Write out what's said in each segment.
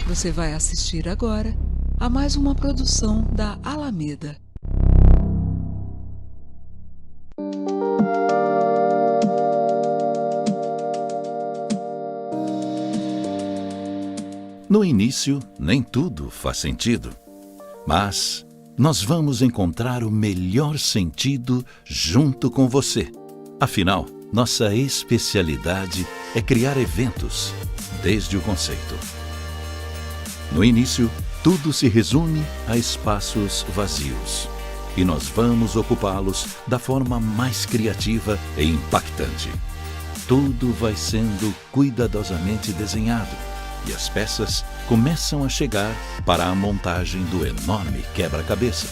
Você vai assistir agora a mais uma produção da Alameda. No início, nem tudo faz sentido, mas nós vamos encontrar o melhor sentido junto com você. Afinal, nossa especialidade é criar eventos, desde o conceito. No início, tudo se resume a espaços vazios, e nós vamos ocupá-los da forma mais criativa e impactante. Tudo vai sendo cuidadosamente desenhado, e as peças começam a chegar para a montagem do enorme quebra-cabeça.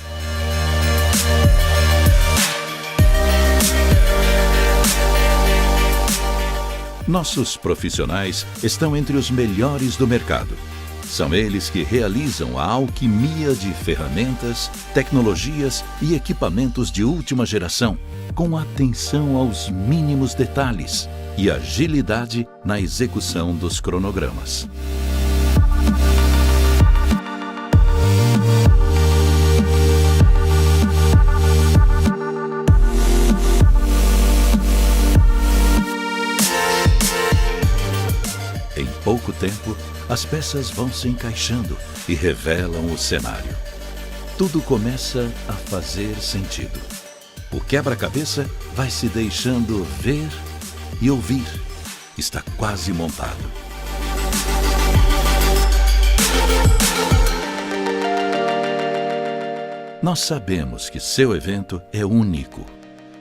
Nossos profissionais estão entre os melhores do mercado. São eles que realizam a alquimia de ferramentas, tecnologias e equipamentos de última geração, com atenção aos mínimos detalhes e agilidade na execução dos cronogramas. Em pouco tempo, as peças vão se encaixando e revelam o cenário. Tudo começa a fazer sentido. O quebra-cabeça vai se deixando ver e ouvir. Está quase montado. Nós sabemos que seu evento é único.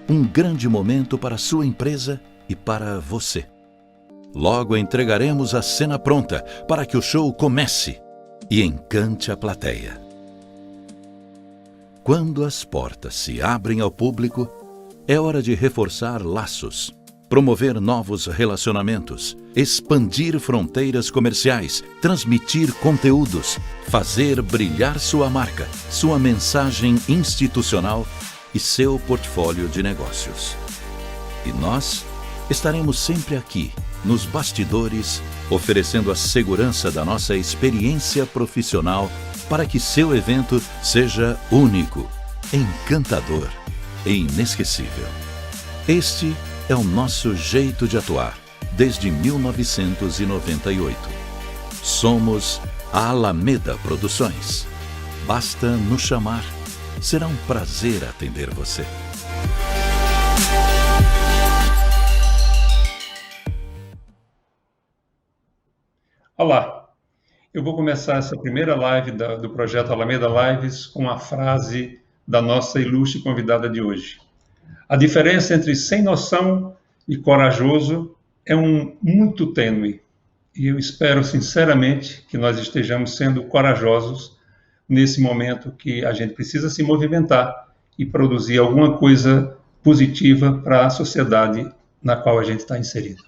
Um grande momento para a sua empresa e para você. Logo entregaremos a cena pronta para que o show comece e encante a plateia. Quando as portas se abrem ao público, é hora de reforçar laços, promover novos relacionamentos, expandir fronteiras comerciais, transmitir conteúdos, fazer brilhar sua marca, sua mensagem institucional e seu portfólio de negócios. E nós estaremos sempre aqui, nos bastidores, oferecendo a segurança da nossa experiência profissional para que seu evento seja único, encantador e inesquecível. Este é o nosso jeito de atuar desde 1998. Somos a Alameda Produções. Basta nos chamar. Será um prazer atender você. Olá, eu vou começar essa primeira live do projeto Alameda Lives com uma frase da nossa ilustre convidada de hoje. A diferença entre sem noção e corajoso é muito tênue, e eu espero sinceramente que nós estejamos sendo corajosos nesse momento que a gente precisa se movimentar e produzir alguma coisa positiva para a sociedade na qual a gente está inserido.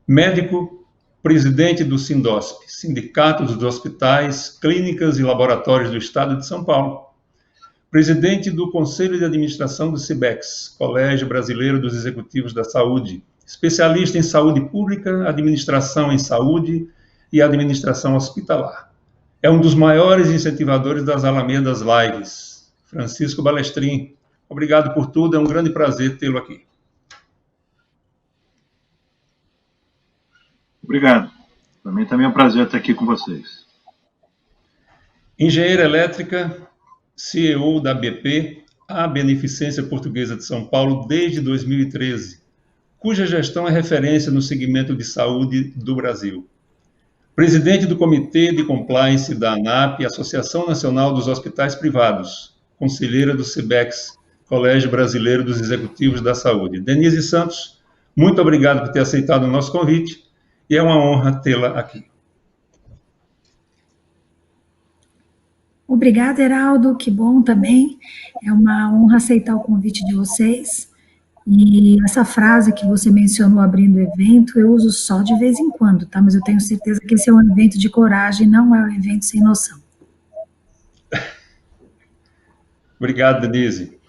Médico, presidente do Sindosp, Sindicato dos Hospitais, Clínicas e Laboratórios do Estado de São Paulo. Presidente do Conselho de Administração do CIBEX, Colégio Brasileiro dos Executivos da Saúde. Especialista em saúde pública, administração em saúde e administração hospitalar. É um dos maiores incentivadores das Alamedas Lives. Francisco Balestrin, obrigado por tudo, é um grande prazer tê-lo aqui. Obrigado. Também é um prazer estar aqui com vocês. Engenheira elétrica, CEO da BP, a Beneficência Portuguesa de São Paulo, desde 2013, cuja gestão é referência no segmento de saúde do Brasil. Presidente do Comitê de Compliance da ANAP, Associação Nacional dos Hospitais Privados, conselheira do CIBEX, Colégio Brasileiro dos Executivos da Saúde. Denise Santos, muito obrigado por ter aceitado o nosso convite. E é uma honra tê-la aqui. Obrigada, Heraldo, que bom também. É uma honra aceitar o convite de vocês. E essa frase que você mencionou abrindo o evento, eu uso só de vez em quando, tá? Mas eu tenho certeza que esse é um evento de coragem, não é um evento sem noção. Obrigado, Denise.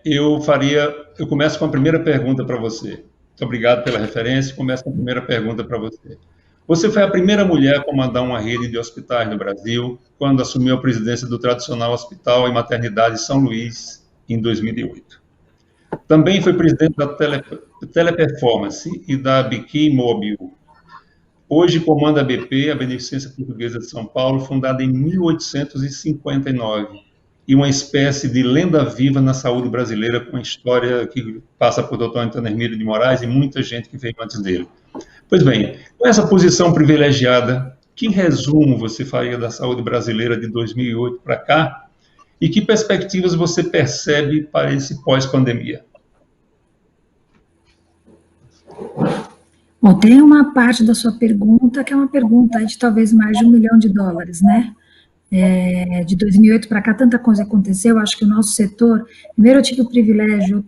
Eu começo com a primeira pergunta para você. Muito obrigado pela referência. Começo com a primeira pergunta para você. Você foi a primeira mulher a comandar uma rede de hospitais no Brasil, quando assumiu a presidência do tradicional Hospital e Maternidade São Luís, em 2008. Também foi presidente da Teleperformance e da BQ Mobile. Hoje comanda a BP, a Beneficência Portuguesa de São Paulo, fundada em 1859, e uma espécie de lenda viva na saúde brasileira, com uma história que passa por Dr. Antônio Hermílio de Moraes e muita gente que veio antes dele. Pois bem, com essa posição privilegiada, que resumo você faria da saúde brasileira de 2008 para cá? E que perspectivas você percebe para esse pós-pandemia? Bom, tem uma parte da sua pergunta que é uma pergunta de talvez mais de $1 milhão, né? De 2008 para cá, tanta coisa aconteceu. Acho que o nosso setor... Primeiro, eu tive o privilégio,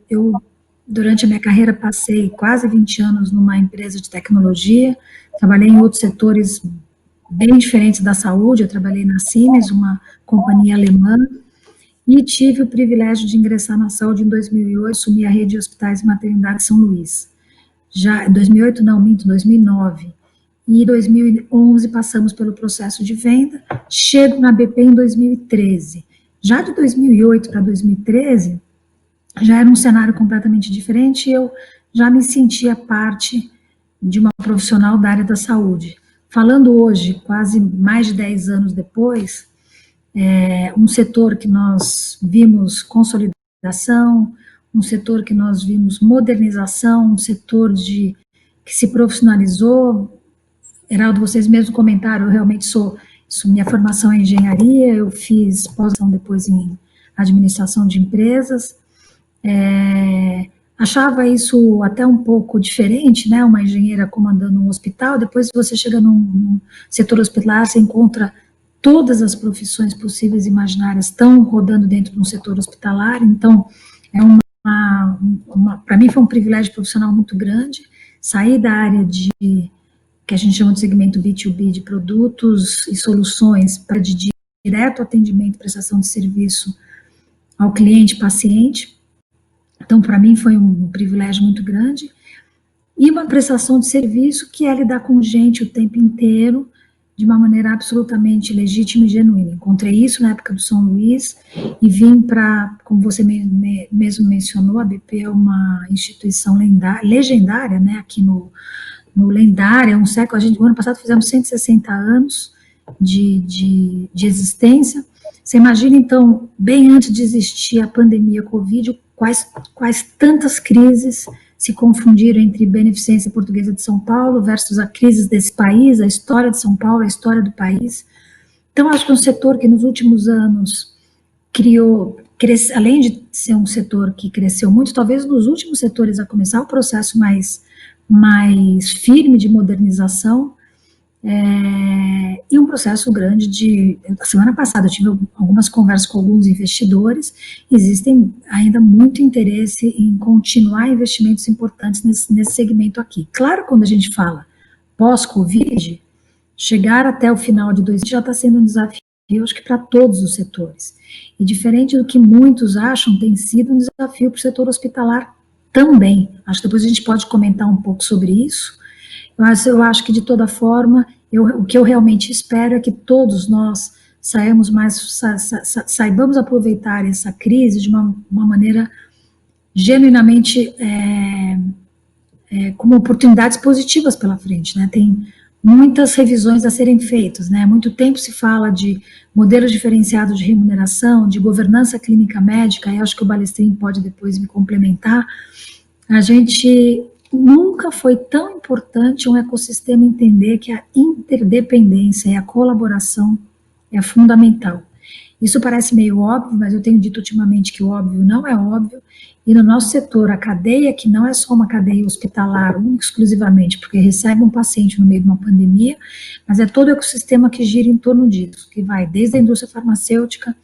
durante a minha carreira, passei quase 20 anos numa empresa de tecnologia, trabalhei em outros setores bem diferentes da saúde. Eu trabalhei na Siemens, uma companhia alemã, e tive o privilégio de ingressar na saúde em 2008, assumi a rede de hospitais e maternidade São Luís. Já 2008 não, minto, 2009. E em 2011 passamos pelo processo de venda, chego na BP em 2013. Já de 2008 para 2013, já era um cenário completamente diferente, e eu já me sentia parte de uma profissional da área da saúde. Falando hoje, quase mais de 10 anos depois, um setor que nós vimos consolidação, um setor que nós vimos modernização, um setor que se profissionalizou. Heraldo, vocês mesmos comentaram, eu realmente minha formação é em engenharia, eu fiz pós-graduação depois em administração de empresas, achava isso até um pouco diferente, né, uma engenheira comandando um hospital. Depois você chega num setor hospitalar, você encontra todas as profissões possíveis e imaginárias estão rodando dentro de um setor hospitalar. Então, para mim foi um privilégio profissional muito grande, sair da área que a gente chama de segmento B2B, de produtos e soluções, para de direto atendimento e prestação de serviço ao cliente, paciente. Então, para mim foi um privilégio muito grande, e uma prestação de serviço que é lidar com gente o tempo inteiro, de uma maneira absolutamente legítima e genuína. Encontrei isso na época do São Luís, e vim para, como você mesmo mencionou, a BP é uma instituição legendária, né, aqui no lendário, um século. O ano passado fizemos 160 anos de existência. Você imagina, então, bem antes de existir a pandemia Covid, quais tantas crises se confundiram entre Beneficência Portuguesa de São Paulo versus a crise desse país, a história de São Paulo, a história do país. Então, acho que é um setor que nos últimos anos além de ser um setor que cresceu muito, talvez nos últimos setores a começar o processo mais firme de modernização, e um processo grande a semana passada eu tive algumas conversas com alguns investidores. Existem ainda muito interesse em continuar investimentos importantes nesse segmento aqui. Claro, quando a gente fala pós-Covid, chegar até o final de 2020 já está sendo um desafio, acho que para todos os setores, e diferente do que muitos acham, tem sido um desafio para o setor hospitalar também. Acho que depois a gente pode comentar um pouco sobre isso. Mas eu acho que, de toda forma, o que eu realmente espero é que todos nós saibamos aproveitar essa crise de uma maneira genuinamente como oportunidades positivas pela frente, né? Tem muitas revisões a serem feitas, né? Há muito tempo se fala de modelos diferenciados de remuneração, de governança clínica médica, e acho que o Balestrin pode depois me complementar. A gente nunca foi tão importante um ecossistema entender que a interdependência e a colaboração é fundamental. Isso parece meio óbvio, mas eu tenho dito ultimamente que o óbvio não é óbvio, e no nosso setor, a cadeia, que não é só uma cadeia hospitalar, única exclusivamente, porque recebe um paciente no meio de uma pandemia, mas é todo o ecossistema que gira em torno disso, que vai desde a indústria farmacêutica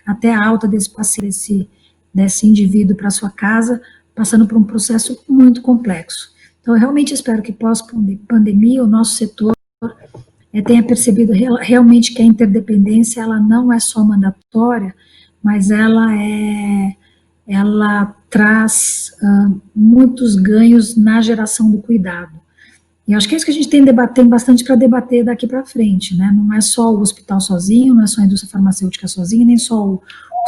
até a alta desse paciente, desse indivíduo para sua casa, passando por um processo muito complexo. Então, eu realmente espero que pós-pandemia o nosso setor tenha percebido realmente que a interdependência ela não é só mandatória, mas ela traz muitos ganhos na geração do cuidado. E acho que é isso que a gente tem bastante para debater daqui para frente, né? Não é só o hospital sozinho, não é só a indústria farmacêutica sozinha, nem só o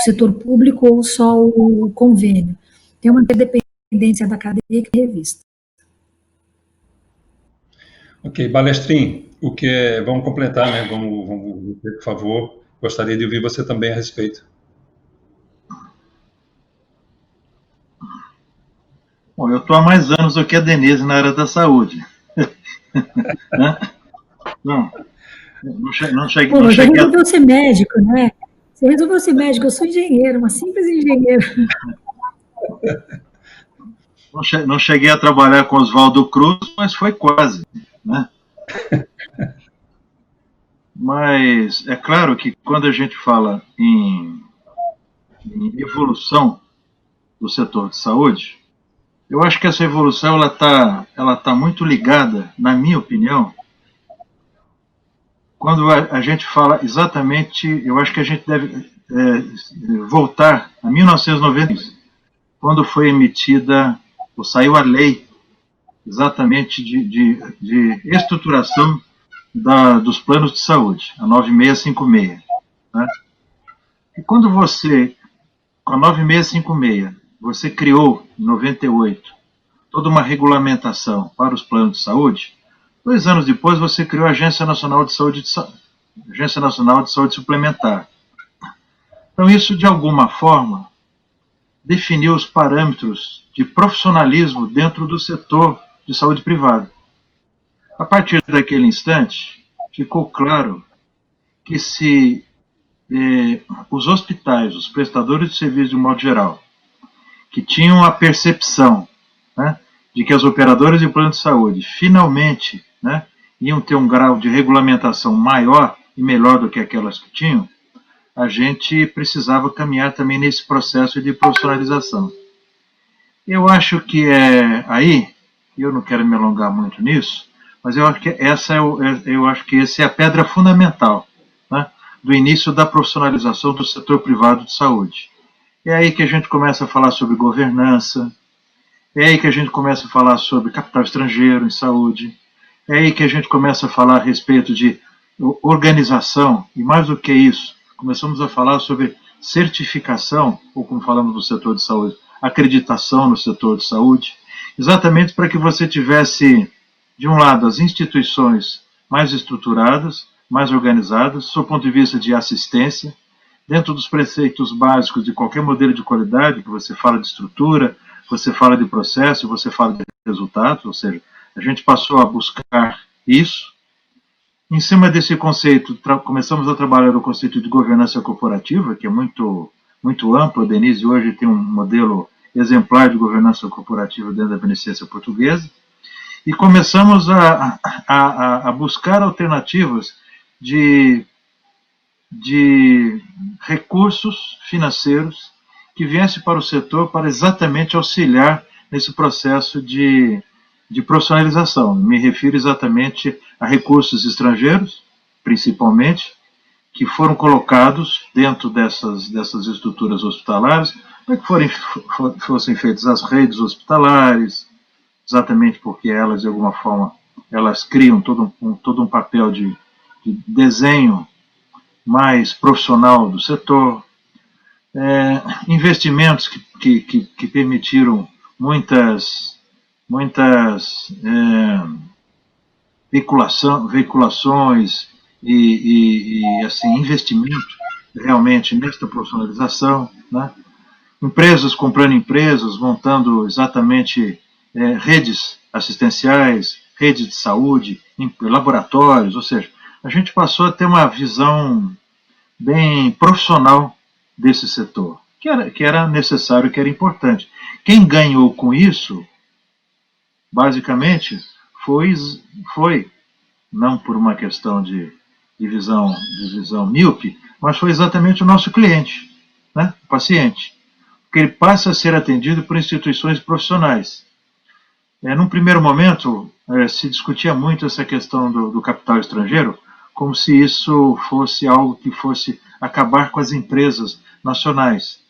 setor público ou só o convênio. Tem uma interdependência da cadeia que é revista. Ok, Balestrin, vamos completar, né? Vamos, por favor. Gostaria de ouvir você também a respeito. Bom, eu estou há mais anos do que a Denise na área da saúde. Não cheguei. Pô, você resolveu ser médico, né? Você resolveu ser médico, eu sou engenheiro, uma simples engenheiro. Não cheguei a trabalhar com Oswaldo Cruz, mas foi quase, né? Mas é claro que quando a gente fala em evolução do setor de saúde, eu acho que essa evolução ela tá muito ligada, na minha opinião, quando a gente fala exatamente, eu acho que a gente deve voltar a 1990, quando foi emitida, ou saiu a lei exatamente de estruturação dos planos de saúde, a 9656. Né? E quando você, com a 9656, você criou, em 98, toda uma regulamentação para os planos de saúde, 2 anos depois você criou a Agência Nacional de Saúde, Agência Nacional de Saúde Suplementar. Então isso, de alguma forma, definiu os parâmetros de profissionalismo dentro do setor de saúde privada. A partir daquele instante, ficou claro que se os hospitais, os prestadores de serviço de um modo geral, que tinham a percepção, né, de que as operadoras de plano de saúde finalmente, né, iam ter um grau de regulamentação maior e melhor do que aquelas que tinham, a gente precisava caminhar também nesse processo de profissionalização. Eu acho que aí, eu não quero me alongar muito nisso, mas eu acho que essa é a pedra fundamental, né, do início da profissionalização do setor privado de saúde. É aí que a gente começa a falar sobre governança, é aí que a gente começa a falar sobre capital estrangeiro em saúde, é aí que a gente começa a falar a respeito de organização, e mais do que isso, começamos a falar sobre certificação, ou como falamos no setor de saúde, acreditação no setor de saúde, exatamente para que você tivesse, de um lado, as instituições mais estruturadas, mais organizadas, do ponto de vista de assistência, dentro dos preceitos básicos de qualquer modelo de qualidade, que você fala de estrutura, você fala de processo, você fala de resultados, ou seja, a gente passou a buscar isso. Em cima desse conceito, começamos a trabalhar o conceito de governança corporativa, que é muito, muito amplo. A Denise hoje tem um modelo exemplar de governança corporativa dentro da Beneficência Portuguesa. E começamos a buscar alternativas de recursos financeiros que viessem para o setor para exatamente auxiliar nesse processo de profissionalização. Me refiro exatamente a recursos estrangeiros, principalmente, que foram colocados dentro dessas estruturas hospitalares, para que fossem feitas as redes hospitalares, exatamente porque elas, de alguma forma, elas criam todo um papel de desenho mais profissional do setor, investimentos que permitiram muitas veiculações e assim, investimento realmente nesta profissionalização, né? Empresas comprando empresas, montando exatamente redes assistenciais, redes de saúde, laboratórios, ou seja, a gente passou a ter uma visão bem profissional desse setor, que era necessário, que era importante. Quem ganhou com isso, basicamente, foi não por uma questão de visão míope, mas foi exatamente o nosso cliente, né? O paciente, porque ele passa a ser atendido por instituições profissionais. Num primeiro momento, se discutia muito essa questão do capital estrangeiro, como se isso fosse algo que fosse acabar com as empresas nacionais.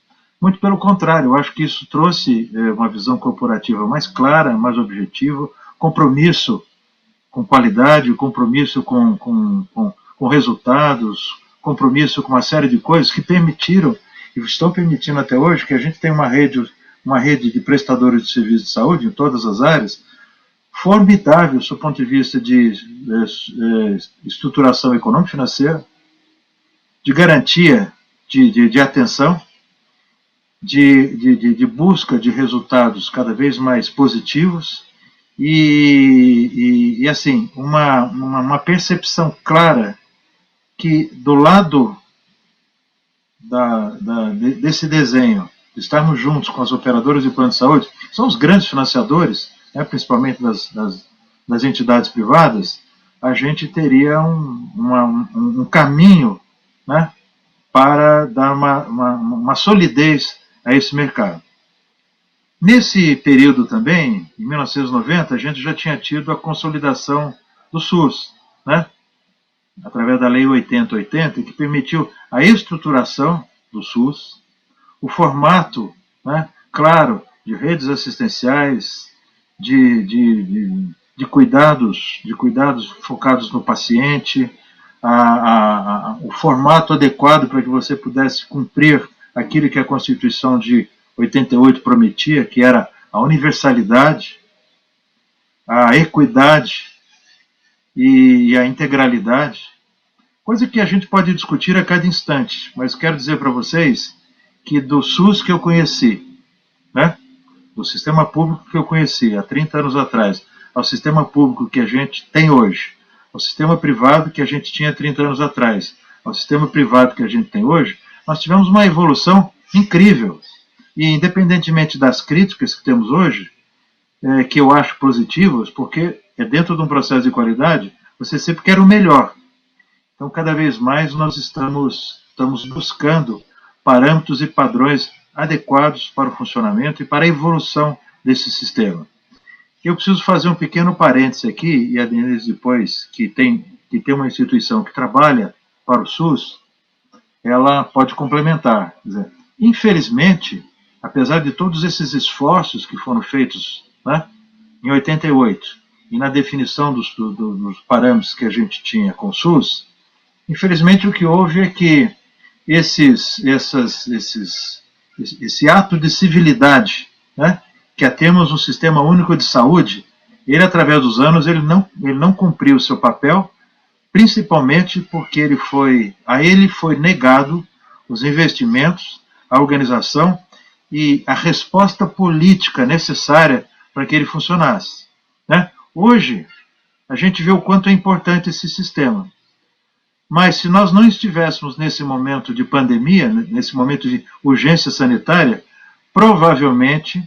Muito pelo contrário, eu acho que isso trouxe uma visão corporativa mais clara, mais objetiva, compromisso qualidade, compromisso com resultados, compromisso com uma série de coisas que permitiram, e estão permitindo até hoje, que a gente tenha uma rede de prestadores de serviços de saúde em todas as áreas, formidável do ponto de vista de estruturação econômica e financeira, de garantia de atenção, de busca de resultados cada vez mais positivos e assim, uma percepção clara que do lado desse desenho, de estarmos juntos com as operadoras de plano de saúde, são os grandes financiadores, né, principalmente das entidades privadas, a gente teria um caminho, né, para dar uma solidez a esse mercado. Nesse período também, em 1990, a gente já tinha tido a consolidação do SUS, né, através da Lei 8080, que permitiu a estruturação do SUS, o formato, né, claro, de redes assistenciais, de cuidados focados no paciente, o formato adequado para que você pudesse cumprir aquilo que a Constituição de 88 prometia, que era a universalidade, a equidade e a integralidade, coisa que a gente pode discutir a cada instante, mas quero dizer para vocês que do SUS que eu conheci, né, do sistema público que eu conheci há 30 anos atrás, ao sistema público que a gente tem hoje, ao sistema privado que a gente tinha 30 anos atrás, ao sistema privado que a gente tem hoje, nós tivemos uma evolução incrível. E independentemente das críticas que temos hoje, que eu acho positivas, porque é dentro de um processo de qualidade, você sempre quer o melhor. Então, cada vez mais nós estamos buscando parâmetros e padrões adequados para o funcionamento e para a evolução desse sistema. Eu preciso fazer um pequeno parêntese aqui, e a Denise depois, que tem uma instituição que trabalha para o SUS, ela pode complementar. Quer dizer, infelizmente, apesar de todos esses esforços que foram feitos, né, em 88, e na definição dos parâmetros que a gente tinha com o SUS, infelizmente o que houve é que esse ato de civilidade, né, que é termos um sistema único de saúde, ele, através dos anos, ele não cumpriu o seu papel, principalmente porque a ele foi negado os investimentos, a organização e a resposta política necessária para que ele funcionasse, né? Hoje, a gente vê o quanto é importante esse sistema. Mas se nós não estivéssemos nesse momento de pandemia, nesse momento de urgência sanitária, provavelmente,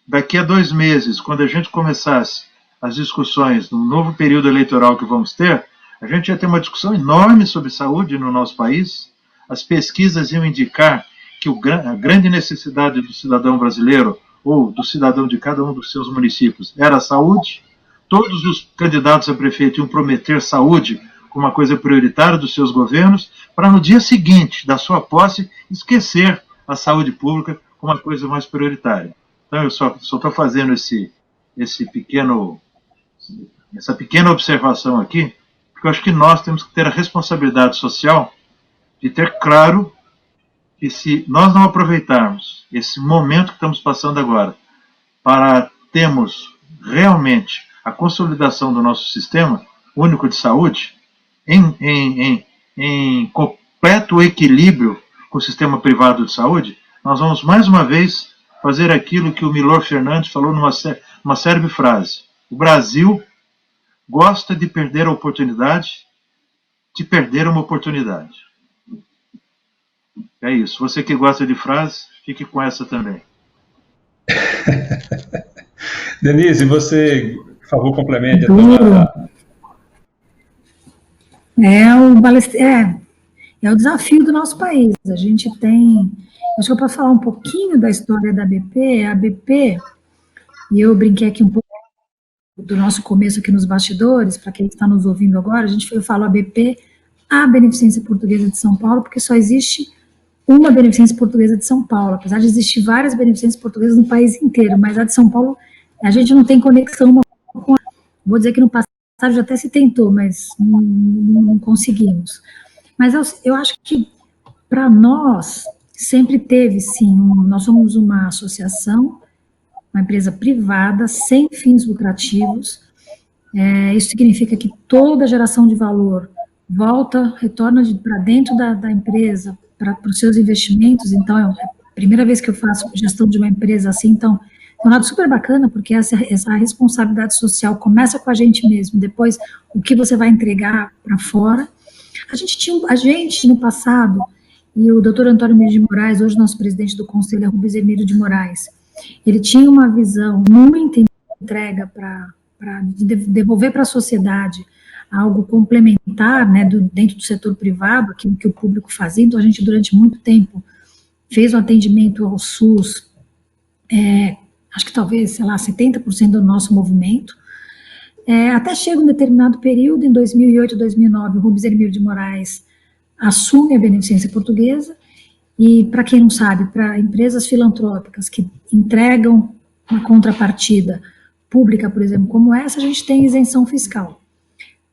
daqui a 2 meses, quando a gente começasse as discussões no novo período eleitoral que vamos ter, a gente ia ter uma discussão enorme sobre saúde no nosso país. As pesquisas iam indicar que a grande necessidade do cidadão brasileiro, ou do cidadão de cada um dos seus municípios, era a saúde. Todos os candidatos a prefeito iam prometer saúde como uma coisa prioritária dos seus governos, para no dia seguinte da sua posse esquecer a saúde pública como uma coisa mais prioritária. Então eu só estou fazendo essa pequena observação aqui, porque eu acho que nós temos que ter a responsabilidade social de ter claro que se nós não aproveitarmos esse momento que estamos passando agora para termos realmente a consolidação do nosso sistema único de saúde, em completo equilíbrio com o sistema privado de saúde, nós vamos mais uma vez fazer aquilo que o Milor Fernandes falou numa célebre frase: o Brasil gosta de perder a oportunidade de perder uma oportunidade. É isso. Você que gosta de frase, fique com essa também. Denise, você, por favor, complemente. É o desafio do nosso país. A gente tem... Acho que eu posso falar um pouquinho da história da BP. A BP, e eu brinquei aqui um pouco do nosso começo aqui nos bastidores, para quem está nos ouvindo agora, eu falo a BP, a Beneficência Portuguesa de São Paulo, porque só existe uma Beneficência Portuguesa de São Paulo, apesar de existir várias Beneficências Portuguesas no país inteiro, mas a de São Paulo, a gente não tem conexão uma com a... Vou dizer que no passado já até se tentou, mas não conseguimos. Mas eu acho que, para nós, sempre teve, sim, nós somos uma associação, uma empresa privada, sem fins lucrativos. Isso significa que toda geração de valor retorna para dentro da empresa, para os seus investimentos. Então, é a primeira vez que eu faço gestão de uma empresa assim, então, é um lado super bacana, porque essa responsabilidade social começa com a gente mesmo, depois o que você vai entregar para fora. A gente, no passado, e o doutor Antônio Emílio de Moraes, hoje nosso presidente do conselho é Rubens Emílio de Moraes, ele tinha uma visão, muita entrega para devolver para a sociedade algo complementar, né, dentro do setor privado, aquilo que o público fazia. Então, a gente, durante muito tempo, fez um atendimento ao SUS, acho que talvez, sei lá, 70% do nosso movimento, até chega um determinado período, em 2008, 2009, o Rubens Emílio de Moraes assume a Beneficência Portuguesa, e, para quem não sabe, para empresas filantrópicas que entregam uma contrapartida pública, por exemplo, como essa, a gente tem isenção fiscal.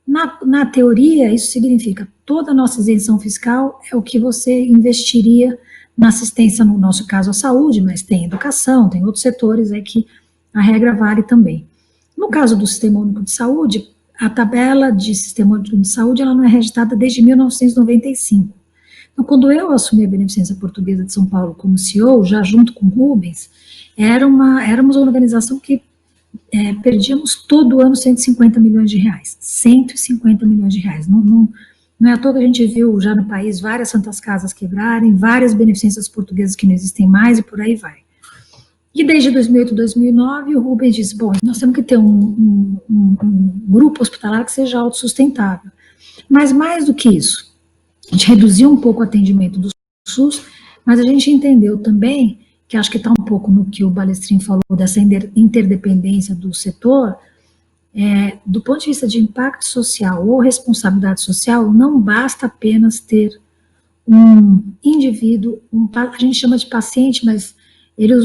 Na teoria, isso significa toda a nossa isenção fiscal é o que você investiria na assistência, no nosso caso, à saúde, mas tem educação, tem outros setores aí que a regra vale também. No caso do Sistema Único de Saúde, a tabela de Sistema Único de Saúde ela não é registrada desde 1995. Então, quando eu assumi a Beneficência Portuguesa de São Paulo como CEO, já junto com o Rubens, éramos uma organização que perdíamos todo ano 150 milhões de reais. 150 milhões de reais. Não é à toa que a gente viu já no país várias santas casas quebrarem, várias beneficências portuguesas que não existem mais e por aí vai. E desde 2008, 2009, o Rubens disse, bom, nós temos que ter um grupo hospitalar que seja autossustentável. Mas mais do que isso, a gente reduziu um pouco o atendimento do SUS, mas a gente entendeu também, que acho que está um pouco no que o Balestrin falou, dessa interdependência do setor, do ponto de vista de impacto social ou responsabilidade social, não basta apenas ter um indivíduo, a gente chama de paciente, mas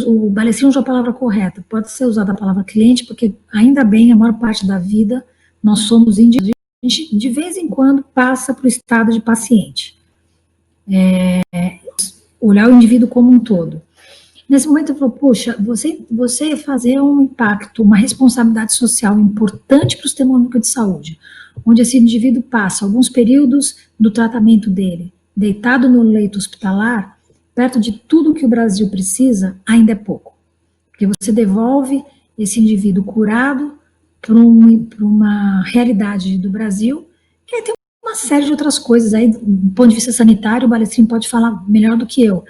o Balestrin usou a palavra correta, pode ser usada a palavra cliente, porque ainda bem, a maior parte da vida, nós somos indivíduos, a gente de vez em quando passa para o estado de paciente. Olhar o indivíduo como um todo. Nesse momento eu falo, puxa, você fazer um impacto, uma responsabilidade social importante para o Sistema Único de Saúde, onde esse indivíduo passa alguns períodos do tratamento dele, deitado no leito hospitalar, perto de tudo que o Brasil precisa, ainda é pouco. Porque você devolve esse indivíduo curado para uma realidade do Brasil, que aí tem uma série de outras coisas. Aí, do ponto de vista sanitário, o Balestrin pode falar melhor do que eu.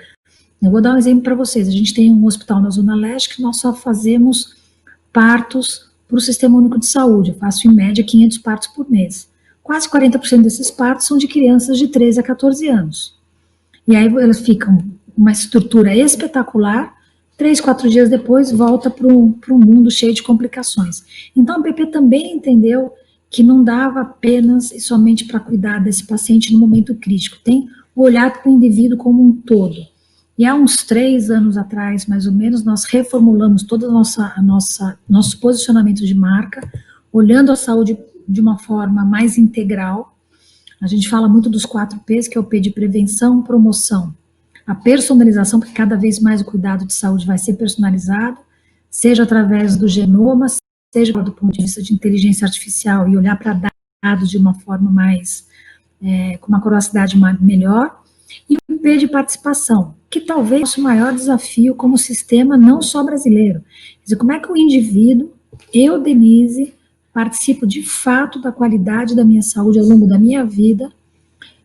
Eu vou dar um exemplo para vocês. A gente tem um hospital na Zona Leste que nós só fazemos partos para o Sistema Único de Saúde. Eu faço, em média, 500 partos por mês. Quase 40% desses partos são de crianças de 13 a 14 anos. E aí elas ficam uma estrutura espetacular, 3, 4 dias depois volta para um mundo cheio de complicações. Então a BP também entendeu que não dava apenas e somente para cuidar desse paciente no momento crítico, tem o olhar para o indivíduo como um todo. E há uns 3 anos atrás, mais ou menos, nós reformulamos todo o nosso posicionamento de marca, olhando a saúde de uma forma mais integral. A gente fala muito dos 4 P's, que é o P de prevenção, promoção, a personalização, porque cada vez mais o cuidado de saúde vai ser personalizado, seja através do genoma, seja do ponto de vista de inteligência artificial e olhar para dados de uma forma mais, com uma curiosidade melhor, e o P de participação, que talvez é o nosso maior desafio como sistema, não só brasileiro. Quer dizer, como é que o indivíduo, eu, Denise, participo de fato da qualidade da minha saúde ao longo da minha vida,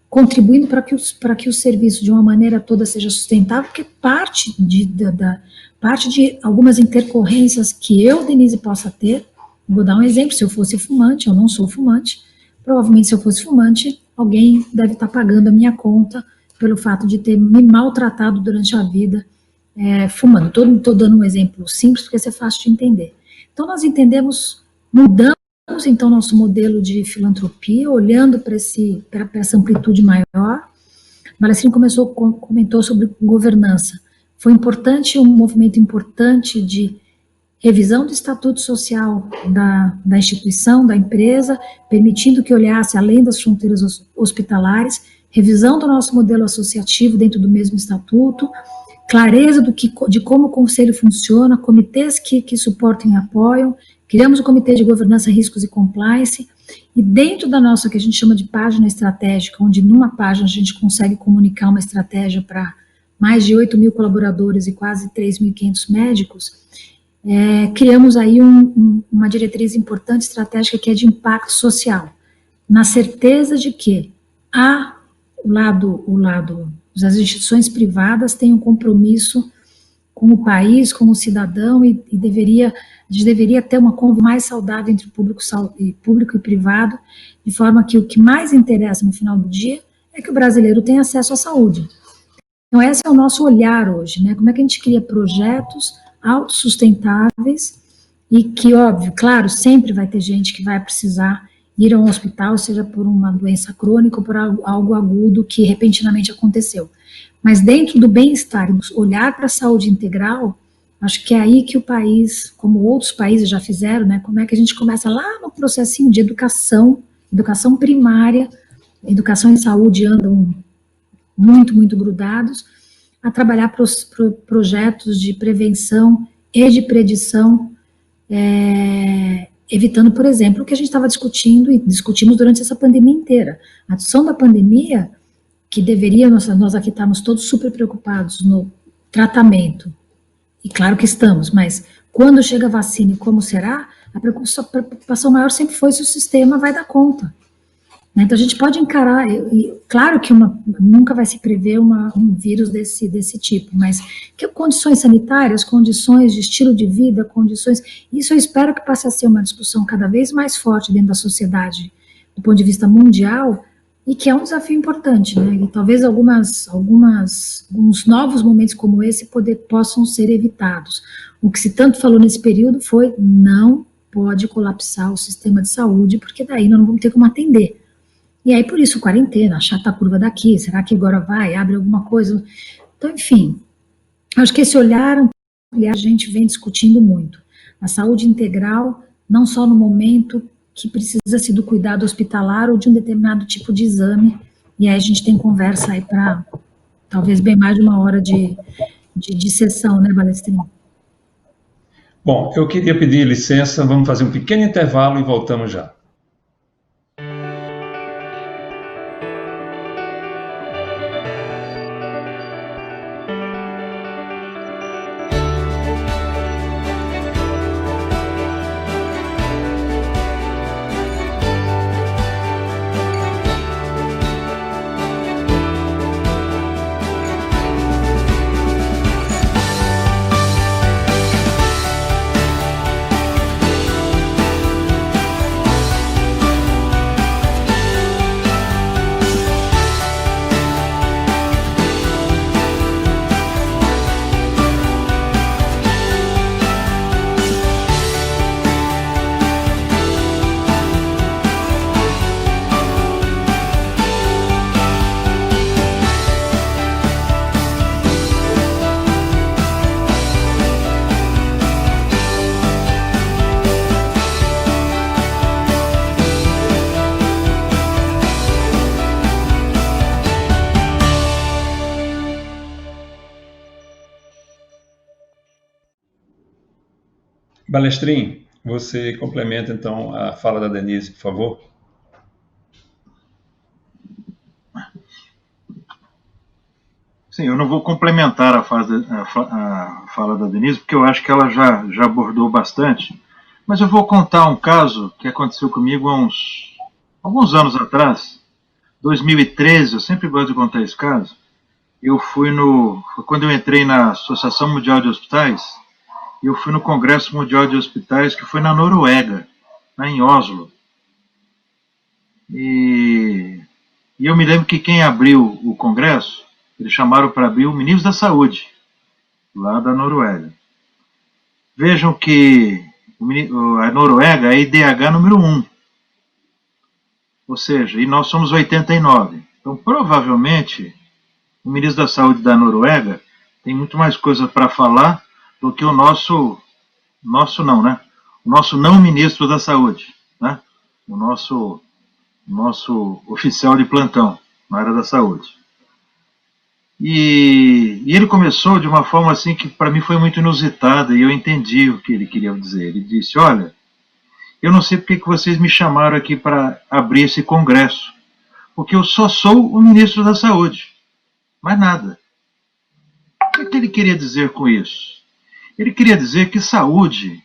contribuindo para que o serviço de uma maneira toda seja sustentável, porque parte de algumas intercorrências que eu, Denise, possa ter, vou dar um exemplo, se eu fosse fumante, eu não sou fumante, provavelmente se eu fosse fumante, alguém deve estar pagando a minha conta pelo fato de ter me maltratado durante a vida fumando. Estou dando um exemplo simples, porque isso é fácil de entender. Então nós mudamos então nosso modelo de filantropia, olhando para essa amplitude maior. Balestrin comentou sobre governança. Foi importante, um movimento importante de revisão do estatuto social da instituição, da empresa, permitindo que olhasse além das fronteiras hospitalares, revisão do nosso modelo associativo dentro do mesmo estatuto, clareza de como o conselho funciona, comitês que suportam e apoiam, criamos o comitê de governança, riscos e compliance, e dentro da nossa, que a gente chama de página estratégica, onde numa página a gente consegue comunicar uma estratégia para mais de 8 mil colaboradores e quase 3.500 médicos, criamos aí uma diretriz importante, estratégica, que é de impacto social, na certeza de que as instituições privadas têm um compromisso com o país, com o cidadão, e a gente deveria ter uma convivência mais saudável entre público e privado, de forma que o que mais interessa no final do dia é que o brasileiro tenha acesso à saúde. Então esse é o nosso olhar hoje, né? Como é que a gente cria projetos autossustentáveis e que, óbvio, claro, sempre vai ter gente que vai precisar ir a um hospital, seja por uma doença crônica ou por algo agudo que repentinamente aconteceu. Mas dentro do bem-estar, olhar para a saúde integral, acho que é aí que o país, como outros países já fizeram, né, como é que a gente começa lá no processinho de educação primária, educação e saúde andam muito, muito grudados, a trabalhar projetos de prevenção e de predição, evitando, por exemplo, o que a gente estava discutindo e discutimos durante essa pandemia inteira. A discussão da pandemia, que deveria, nós aqui estamos todos super preocupados no tratamento, e claro que estamos, mas quando chega a vacina e como será, a preocupação maior sempre foi se o sistema vai dar conta. Então a gente pode encarar, claro que nunca vai se prever um vírus desse tipo, mas que condições sanitárias, condições de estilo de vida, isso eu espero que passe a ser uma discussão cada vez mais forte dentro da sociedade, do ponto de vista mundial, e que é um desafio importante, né? E talvez alguns novos momentos como esse possam ser evitados. O que se tanto falou nesse período foi: não pode colapsar o sistema de saúde, porque daí nós não vamos ter como atender. E aí, por isso, quarentena, achata a curva daqui, será que agora abre alguma coisa? Então, enfim, acho que esse olhar a gente vem discutindo muito. A saúde integral, não só no momento que precisa-se do cuidado hospitalar ou de um determinado tipo de exame, e aí a gente tem conversa aí para talvez bem mais de uma hora de sessão, né, Balestrinho? Bom, eu queria pedir licença, vamos fazer um pequeno intervalo e voltamos já. Balestrin, você complementa então a fala da Denise, por favor. Sim, eu não vou complementar a fala da Denise, porque eu acho que ela já abordou bastante, mas eu vou contar um caso que aconteceu comigo há alguns anos atrás, 2013, eu sempre gosto de contar esse caso. Foi quando eu entrei na Associação Mundial de Hospitais, eu fui no Congresso Mundial de Hospitais, que foi na Noruega, lá em Oslo. E eu me lembro que quem abriu o Congresso, eles chamaram para abrir o ministro da Saúde, lá da Noruega. Vejam que a Noruega é a IDH número 1. Ou seja, e nós somos 89. Então, provavelmente, o ministro da Saúde da Noruega tem muito mais coisa para falar do que o nosso nosso não, né? O nosso não ministro da Saúde, né? O nosso oficial de plantão na área da saúde. E ele começou de uma forma assim que para mim foi muito inusitada e eu entendi o que ele queria dizer. Ele disse: olha, eu não sei porque que vocês me chamaram aqui para abrir esse congresso, porque eu só sou o ministro da Saúde, mais nada. O que ele queria dizer com isso? Ele queria dizer que saúde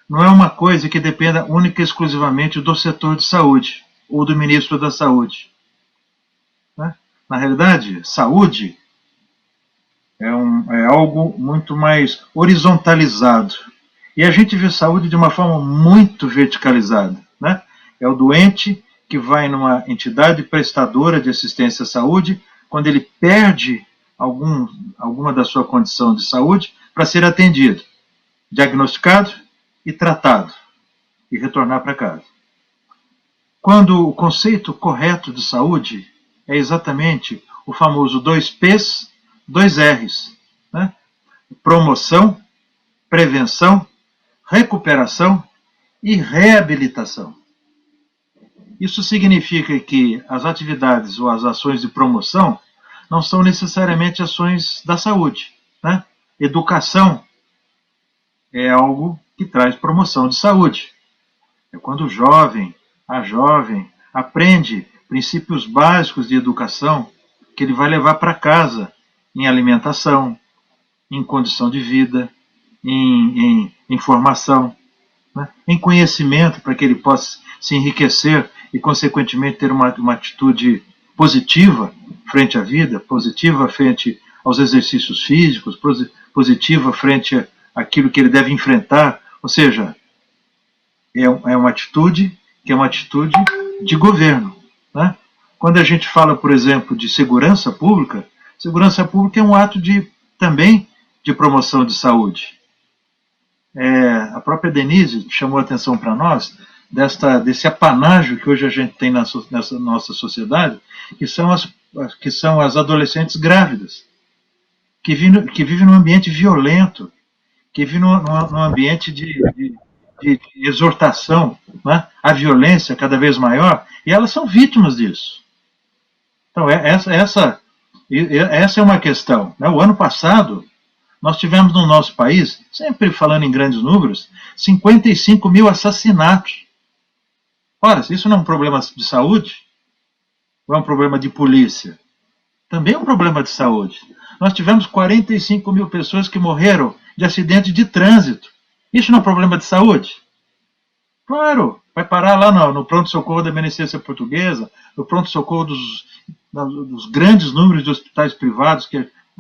não é uma coisa que dependa única e exclusivamente do setor de saúde ou do ministro da Saúde. Né? Na realidade, saúde é algo muito mais horizontalizado. E a gente vê saúde de uma forma muito verticalizada. Né? É o doente que vai numa entidade prestadora de assistência à saúde, quando ele perde alguma da sua condição de saúde, para ser atendido, diagnosticado e tratado, e retornar para casa. Quando o conceito correto de saúde é exatamente o famoso 2Ps, 2Rs, né? Promoção, prevenção, recuperação e reabilitação. Isso significa que as atividades ou as ações de promoção não são necessariamente ações da saúde. Né? Educação é algo que traz promoção de saúde. É quando a jovem, aprende princípios básicos de educação que ele vai levar para casa em alimentação, em condição de vida, em formação, né? Em conhecimento, para que ele possa se enriquecer e, consequentemente, ter uma atitude positiva frente à vida, positiva frente aos exercícios físicos, positiva frente àquilo que ele deve enfrentar. Ou seja, é uma atitude que é uma atitude de governo. Né? Quando a gente fala, por exemplo, de segurança pública é um ato também de promoção de saúde. A própria Denise chamou a atenção para nós desse apanágio que hoje a gente tem nessa nossa sociedade, que são as adolescentes grávidas, que vivem num ambiente violento, que vivem num ambiente de exortação, né? A violência cada vez maior, e elas são vítimas disso. Então, essa é uma questão. Né? O ano passado, nós tivemos no nosso país, sempre falando em grandes números, 55 mil assassinatos. Ora, isso não é um problema de saúde? Ou é um problema de polícia? Também é um problema de saúde. Nós tivemos 45 mil pessoas que morreram de acidente de trânsito. Isso não é um problema de saúde? Claro, vai parar lá no pronto-socorro da Beneficência Portuguesa, no pronto-socorro dos grandes números de hospitais privados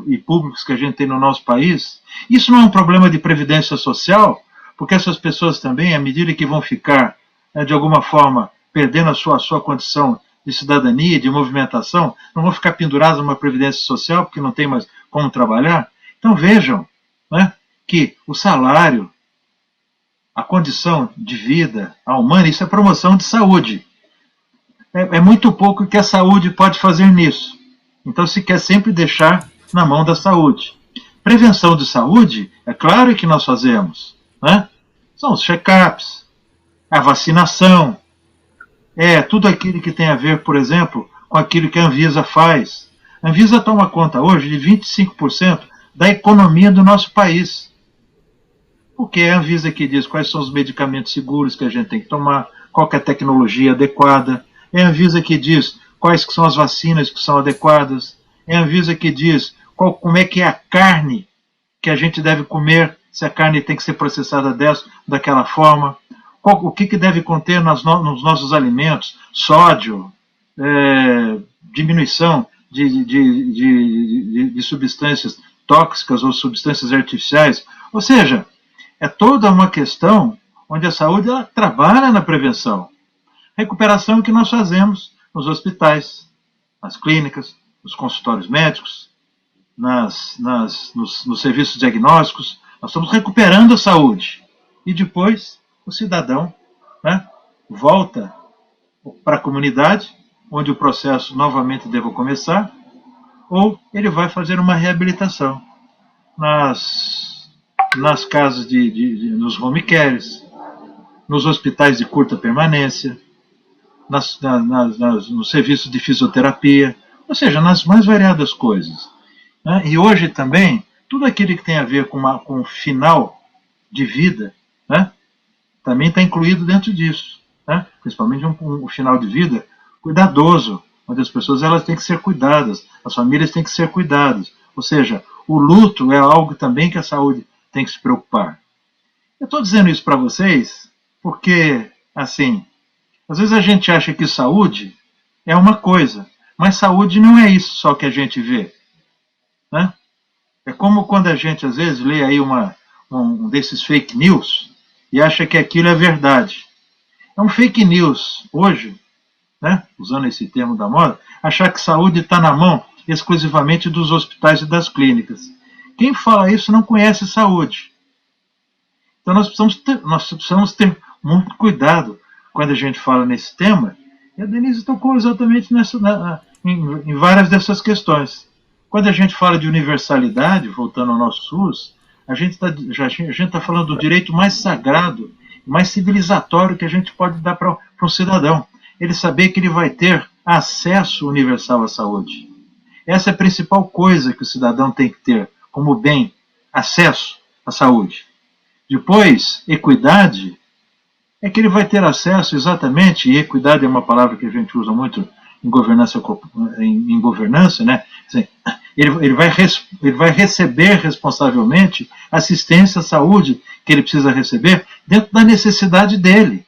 e públicos que a gente tem no nosso país. Isso não é um problema de previdência social, porque essas pessoas também, à medida que vão ficar, de alguma forma, perdendo a sua condição de cidadania, de movimentação, não vão ficar penduradas numa previdência social, porque não tem mais como trabalhar. Então vejam, né, que o salário, a condição de vida, a humana, isso é promoção de saúde. É muito pouco que a saúde pode fazer nisso. Então se quer sempre deixar na mão da saúde. Prevenção de saúde, é claro que nós fazemos. Né? São os check-ups, a vacinação, tudo aquilo que tem a ver, por exemplo, com aquilo que a Anvisa faz. A Anvisa toma conta hoje de 25% da economia do nosso país. Porque é a Anvisa que diz quais são os medicamentos seguros que a gente tem que tomar, qual que é a tecnologia adequada. É a Anvisa que diz quais que são as vacinas que são adequadas. É a Anvisa que diz como é que é a carne que a gente deve comer, se a carne tem que ser processada daquela forma. O que deve conter nos nossos alimentos, sódio, diminuição de substâncias tóxicas ou substâncias artificiais. Ou seja, é toda uma questão onde a saúde ela trabalha na prevenção. Recuperação é o que nós fazemos nos hospitais, nas clínicas, nos consultórios médicos, nos serviços diagnósticos. Nós estamos recuperando a saúde. E depois o cidadão, né, volta para a comunidade, onde o processo novamente deve começar, ou ele vai fazer uma reabilitação nas casas nos home cares, nos hospitais de curta permanência, nos serviços de fisioterapia, ou seja, nas mais variadas coisas. Né? E hoje também, tudo aquilo que tem a ver com o final de vida, né, também está incluído dentro disso. Né? Principalmente um final de vida cuidadoso, onde as pessoas elas têm que ser cuidadas, as famílias têm que ser cuidadas. Ou seja, o luto é algo também que a saúde tem que se preocupar. Eu estou dizendo isso para vocês porque, assim, às vezes a gente acha que saúde é uma coisa, mas saúde não é isso só que a gente vê. Né? É como quando a gente, às vezes, lê aí um desses fake news e acha que aquilo é verdade. É um fake news hoje, né, usando esse termo da moda, achar que saúde está na mão exclusivamente dos hospitais e das clínicas. Quem fala isso não conhece saúde. Então nós precisamos ter muito cuidado quando a gente fala nesse tema, e a Denise tocou exatamente em várias dessas questões. Quando a gente fala de universalidade, voltando ao nosso SUS, a gente está falando do direito mais sagrado, mais civilizatório que a gente pode dar para um cidadão. Ele saber que ele vai ter acesso universal à saúde. Essa é a principal coisa que o cidadão tem que ter como bem, acesso à saúde. Depois, equidade, é que ele vai ter acesso exatamente, e equidade é uma palavra que a gente usa muito em governança, né? Assim, ele vai receber responsavelmente assistência à saúde que ele precisa receber dentro da necessidade dele.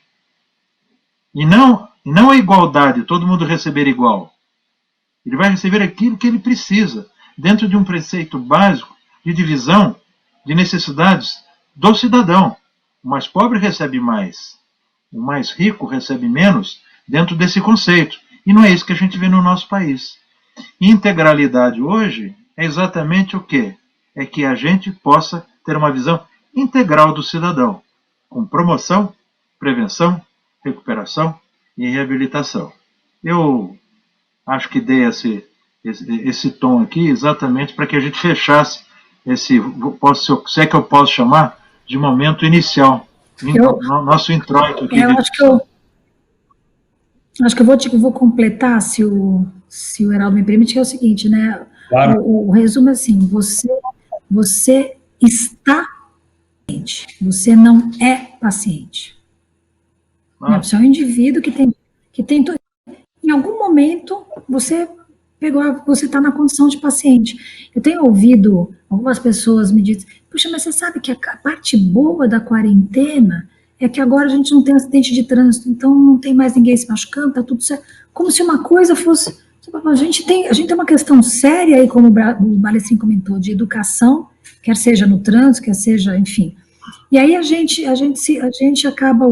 E não a igualdade, todo mundo receber igual. Ele vai receber aquilo que ele precisa, dentro de um preceito básico de divisão de necessidades do cidadão. O mais pobre recebe mais, o mais rico recebe menos, dentro desse conceito. E não é isso que a gente vê no nosso país. Integralidade hoje é exatamente o quê? É que a gente possa ter uma visão integral do cidadão, com promoção, prevenção, recuperação e reabilitação. Eu acho que dei esse tom aqui exatamente para que a gente fechasse se é que eu posso chamar de momento inicial, nosso introito aqui. Eu acho que eu vou completar, se o Heraldo me permite, que é o seguinte, né? Claro. O resumo é assim: você está paciente, você não é paciente. Você é um indivíduo que tem em algum momento você está na condição de paciente. Eu tenho ouvido algumas pessoas me dizem, puxa, mas você sabe que a parte boa da quarentena é que agora a gente não tem acidente de trânsito, então não tem mais ninguém se machucando, tá tudo certo. Como se uma coisa fosse... A gente tem uma questão séria aí, como o Balestrin comentou, de educação, quer seja no trânsito, quer seja, enfim. E aí a gente acaba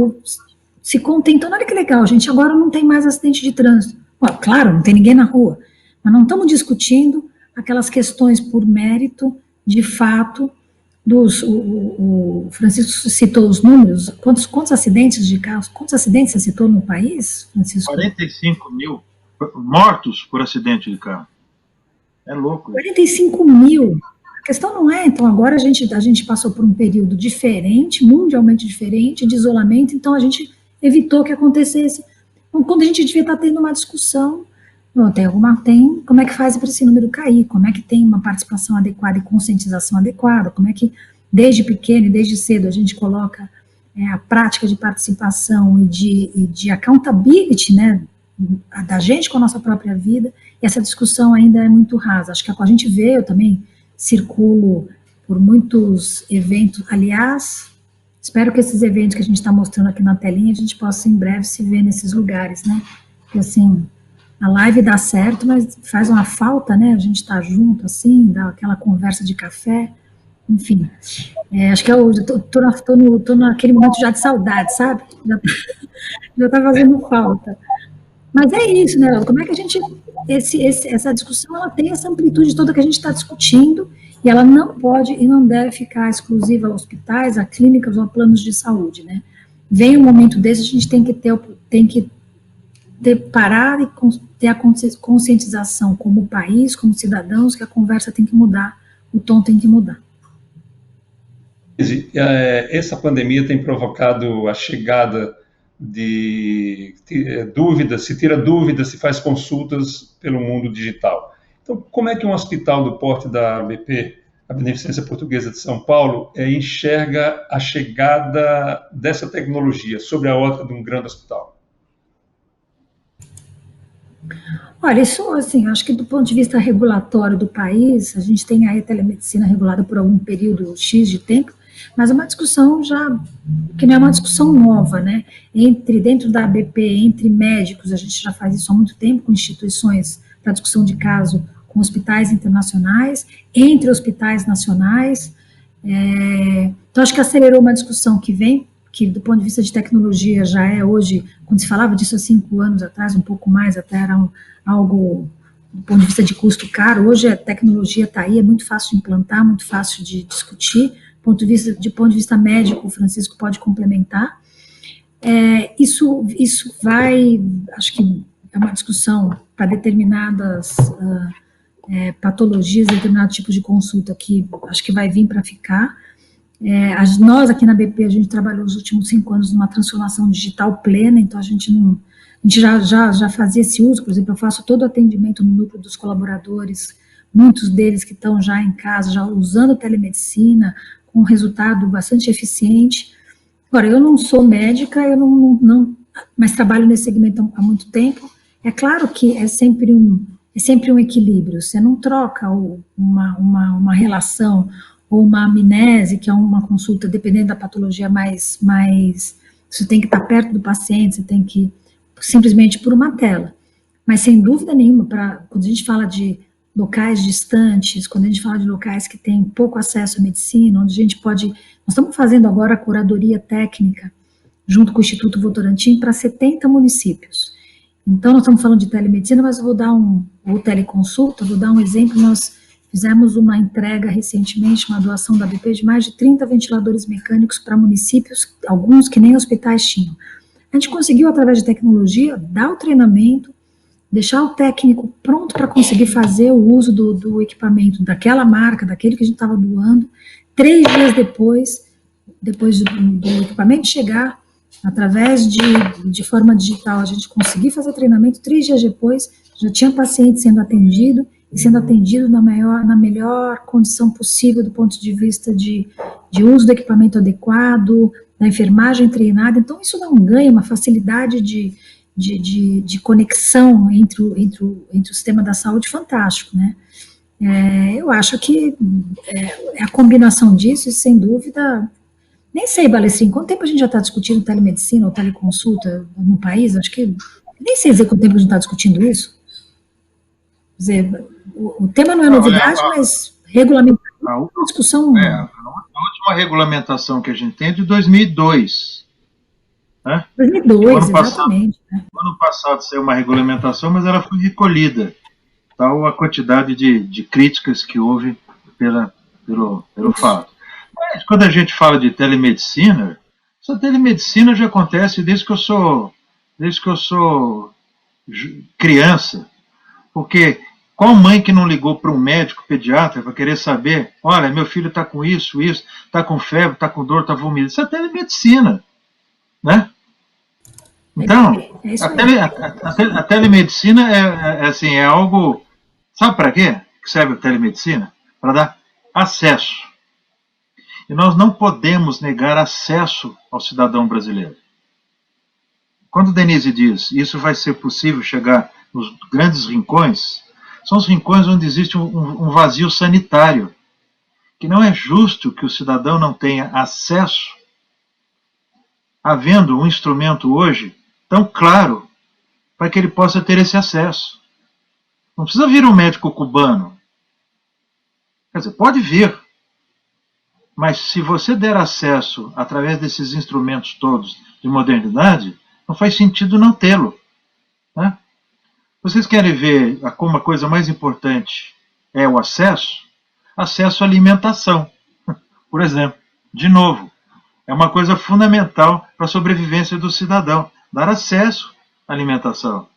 se contentando. Olha que legal, gente, agora não tem mais acidente de trânsito. Bom, claro, não tem ninguém na rua, mas não estamos discutindo aquelas questões por mérito, de fato, o Francisco citou os números, quantos acidentes de carros, quantos acidentes você citou no país, Francisco? 45 mil mortos por acidente de carro. É louco. 45 mil. A questão não é, então agora a gente passou por um período diferente, mundialmente diferente, de isolamento, então a gente evitou que acontecesse. Então, quando a gente devia estar tendo uma discussão, como é que faz para esse número cair, como é que tem uma participação adequada e conscientização adequada, como é que desde pequeno e desde cedo a gente coloca a prática de participação e de accountability, né, da gente com a nossa própria vida, e essa discussão ainda é muito rasa. Acho que a gente vê, eu também circulo por muitos eventos, aliás, espero que esses eventos que a gente está mostrando aqui na telinha, a gente possa em breve se ver nesses lugares, né, porque assim, a live dá certo, mas faz uma falta, né, a gente tá junto, assim, dá aquela conversa de café, enfim, acho que eu tô naquele momento já de saudade, sabe, já tá fazendo falta. Mas é isso, né? Como é que a gente... essa discussão, ela tem essa amplitude toda que a gente está discutindo, e ela não pode e não deve ficar exclusiva a hospitais, a clínicas ou a planos de saúde, né? Vem um momento desse, a gente tem que parar e ter a conscientização como país, como cidadãos, que a conversa tem que mudar, o tom tem que mudar. Essa pandemia tem provocado a chegada de dúvidas, se tira dúvidas, se faz consultas pelo mundo digital. Então, como é que um hospital do porte da BP, a Beneficência Portuguesa de São Paulo, enxerga a chegada dessa tecnologia sobre a ótica de um grande hospital? Olha, isso, assim, acho que do ponto de vista regulatório do país, a gente tem aí a telemedicina regulada por algum período X de tempo, mas é uma discussão já, que não é uma discussão nova, né? Dentro da ABP, entre médicos, a gente já faz isso há muito tempo, com instituições para discussão de caso, com hospitais internacionais, entre hospitais nacionais. Então, acho que acelerou uma discussão que vem, que do ponto de vista de tecnologia já é hoje, quando se falava disso há 5 anos atrás, um pouco mais, até era algo, do ponto de vista de custo caro. Hoje a tecnologia está aí, é muito fácil de implantar, muito fácil de discutir. De ponto de vista médico, o Francisco pode complementar. Isso vai, acho que é uma discussão para determinadas patologias, determinados tipos de consulta que acho que vai vir para ficar. Nós aqui na BP, a gente trabalhou os últimos 5 anos numa transformação digital plena, então a gente já fazia esse uso. Por exemplo, eu faço todo o atendimento no núcleo dos colaboradores, muitos deles que estão já em casa, já usando telemedicina, com um resultado bastante eficiente. Agora, eu não sou médica, mas trabalho nesse segmento há muito tempo. É claro que é sempre um equilíbrio, você não troca uma relação ou uma amnese, que é uma consulta, dependendo da patologia mais você tem que estar perto do paciente, você tem que, simplesmente por uma tela. Mas, sem dúvida nenhuma, quando a gente fala de locais distantes, quando a gente fala de locais que têm pouco acesso à medicina, onde a gente pode... Nós estamos fazendo agora a curadoria técnica, junto com o Instituto Votorantim, para 70 municípios. Então, nós estamos falando de telemedicina, mas eu vou dar ou teleconsulta, vou dar um exemplo. Nós fizemos uma entrega recentemente, uma doação da BP de mais de 30 ventiladores mecânicos para municípios, alguns que nem hospitais tinham. A gente conseguiu, através de tecnologia, dar o treinamento, deixar o técnico pronto para conseguir fazer o uso do equipamento daquela marca, daquele que a gente estava doando. 3 dias depois do equipamento chegar, através de forma digital, a gente conseguir fazer treinamento. 3 dias depois, já tinha paciente sendo atendido, e sendo atendido na melhor condição possível do ponto de vista de uso do equipamento adequado, da enfermagem treinada. Então, isso dá um ganho, uma facilidade de conexão entre o sistema da saúde fantástico, né? Eu acho que a combinação disso, e sem dúvida, nem sei, Balestrin, quanto tempo a gente já está discutindo telemedicina ou teleconsulta no país? Acho que, nem sei dizer quanto tempo a gente está discutindo isso. Quer dizer, o tema não é novidade, mas regulamentação é uma discussão... A última regulamentação que a gente tem é de 2002. Né? 2002, exatamente. Ano passado saiu uma regulamentação, mas ela foi recolhida. Tal a quantidade de críticas que houve pelo fato. Mas quando a gente fala de telemedicina, essa telemedicina já acontece desde que eu sou criança. Porque qual mãe que não ligou para um médico pediatra para querer saber, olha, meu filho está com isso, está com febre, está com dor, está vomitando. Isso é telemedicina, né? Então, a telemedicina é algo... Sabe para quê que serve a telemedicina? Para dar acesso. E nós não podemos negar acesso ao cidadão brasileiro. Quando Denise diz isso vai ser possível chegar nos grandes rincões, são os rincões onde existe um vazio sanitário, que não é justo que o cidadão não tenha acesso, havendo um instrumento hoje tão claro para que ele possa ter esse acesso. Não precisa vir um médico cubano. Quer dizer, pode vir. Mas se você der acesso através desses instrumentos todos de modernidade, não faz sentido não tê-lo. Né? Vocês querem ver como a coisa mais importante é o acesso? Acesso à alimentação, por exemplo. De novo, é uma coisa fundamental para a sobrevivência do cidadão. Dar acesso à alimentação.